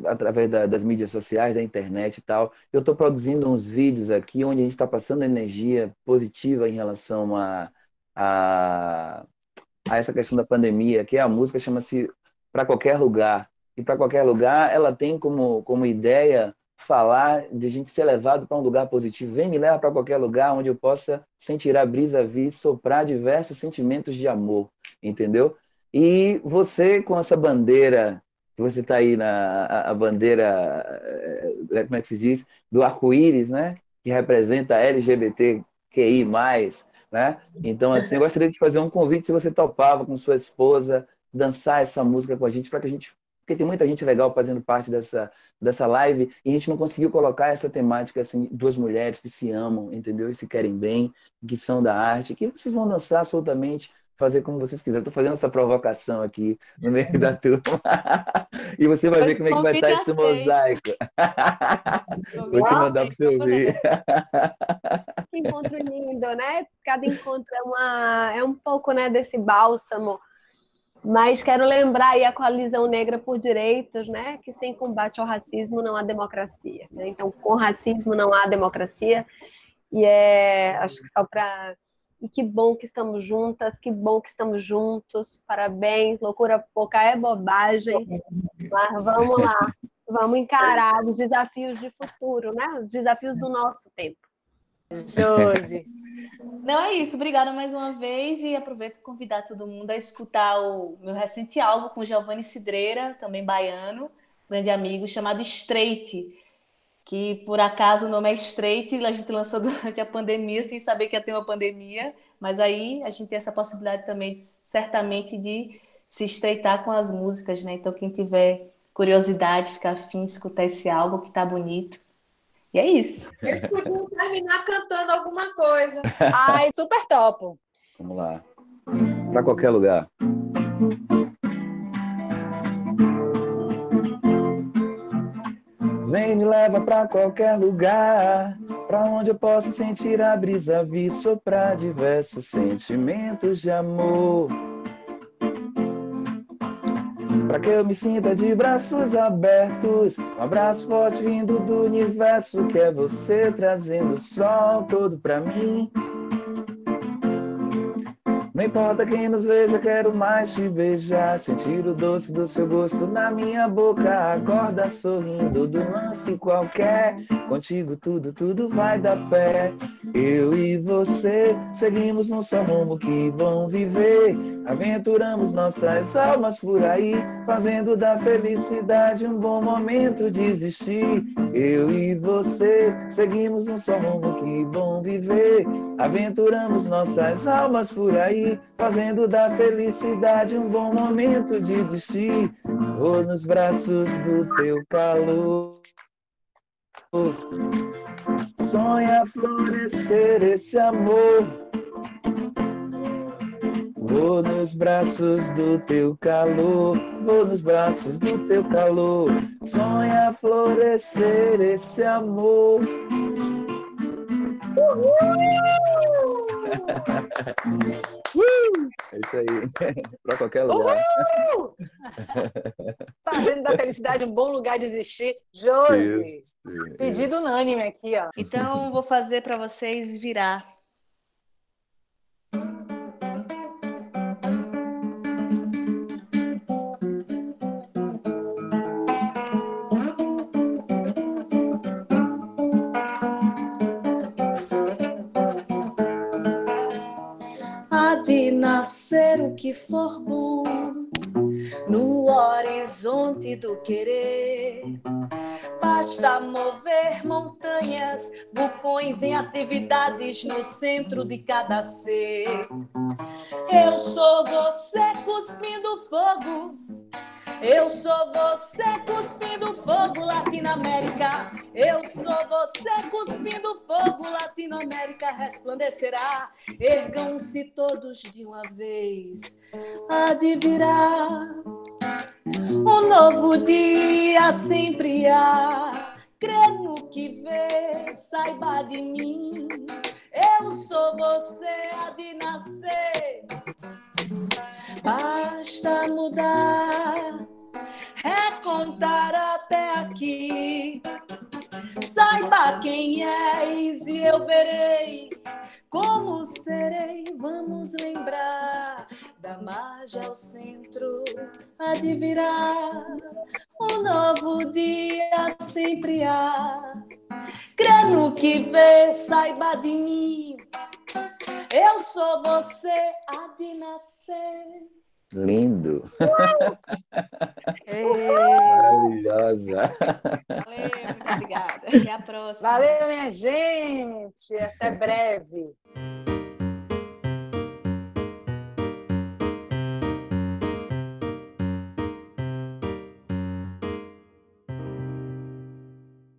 Speaker 4: através das mídias sociais, da internet e tal. Eu estou produzindo uns vídeos aqui onde a gente está passando energia positiva em relação a essa questão da pandemia, que a música chama-se Para Qualquer Lugar. E Para Qualquer Lugar, ela tem como ideia falar de a gente ser levado para um lugar positivo. Vem, me leva para qualquer lugar onde eu possa sentir a brisa vir, soprar diversos sentimentos de amor, entendeu? E você, com essa bandeira, que você está aí a bandeira, como é que se diz? Do arco-íris, né? Que representa LGBTQI+, né? Então, assim, eu gostaria de te fazer um convite, se você topava com sua esposa, dançar essa música com a gente, para que a gente... Porque tem muita gente legal fazendo parte dessa live e a gente não conseguiu colocar essa temática, assim, duas mulheres que se amam, entendeu? E se querem bem, que são da arte, que vocês vão dançar soltamente, fazer como vocês quiserem. Estou fazendo essa provocação aqui no meio da turma. E você vai ver como é que vai estar esse mosaico. Vou te mandar para você ouvir.
Speaker 5: Que encontro lindo, né? Cada encontro é um pouco, né, desse bálsamo. Mas quero lembrar aí a Coalizão Negra por Direitos, né? Que sem combate ao racismo não há democracia, né? Então, com racismo não há democracia. E acho que só para... E que bom que estamos juntas, que bom que estamos juntos. Parabéns, Loucura Pouca é Bobagem. Mas vamos lá, vamos encarar os desafios de futuro, né? Os desafios do nosso tempo.
Speaker 1: Josi.
Speaker 3: Não, é isso. Obrigada mais uma vez e aproveito para convidar todo mundo a escutar o meu recente álbum com Giovanni Cidreira, também baiano, grande amigo, chamado Straight, que por acaso o nome é Straight e a gente lançou durante a pandemia, sem saber que ia ter uma pandemia, mas aí a gente tem essa possibilidade também, certamente, de se estreitar com as músicas, né? Então quem tiver curiosidade, ficar afim de escutar esse álbum que tá bonito. E é isso.
Speaker 2: Eles podiam terminar cantando alguma coisa.
Speaker 1: Ai, super topo.
Speaker 4: Vamos lá. Para qualquer lugar. Vem, me leva pra qualquer lugar, pra onde eu possa sentir a brisa vir, soprar diversos sentimentos de amor. Pra que eu me sinta de braços abertos, um abraço forte vindo do universo, que é você trazendo o sol todo pra mim. Não importa quem nos veja, quero mais te beijar, sentir o doce do seu gosto na minha boca, acorda sorrindo do lance qualquer, contigo tudo vai dar pé. Eu e você seguimos num só rumo, que bom viver, aventuramos nossas almas por aí, fazendo da felicidade um bom momento de existir. Eu e você seguimos num só rumo, que bom viver, aventuramos nossas almas por aí, fazendo da felicidade um bom momento de existir. Vou nos braços do teu calor, sonha florescer esse amor. Vou nos braços do teu calor, vou nos braços do teu calor, sonha florescer esse amor. É isso aí, para qualquer lugar.
Speaker 1: Fazendo da felicidade um bom lugar de existir. Josi, pedido unânime aqui, ó.
Speaker 3: Então, vou fazer para vocês virar. De nascer o que for bom no horizonte do querer, basta mover montanhas, vulcões em atividades no centro de cada ser. Eu sou você cuspindo fogo, Eu sou você cuspindo fogo, Latinoamérica. Eu sou você cuspindo fogo, Latinoamérica resplandecerá. Ergam-se todos de uma vez, há de virar um novo dia, sempre há. Crê no que vê, saiba de mim. Eu sou você, há de nascer. Basta mudar, recontar até aqui. Saiba quem és e eu verei como serei. Vamos lembrar da margem ao centro, há de virar um novo dia, sempre há. Crê no que vê, saiba de mim. Eu sou você, há de nascer.
Speaker 4: Lindo.
Speaker 3: Maravilhosa. Valeu, muito obrigada. Até a próxima.
Speaker 1: Valeu, minha gente. Até breve.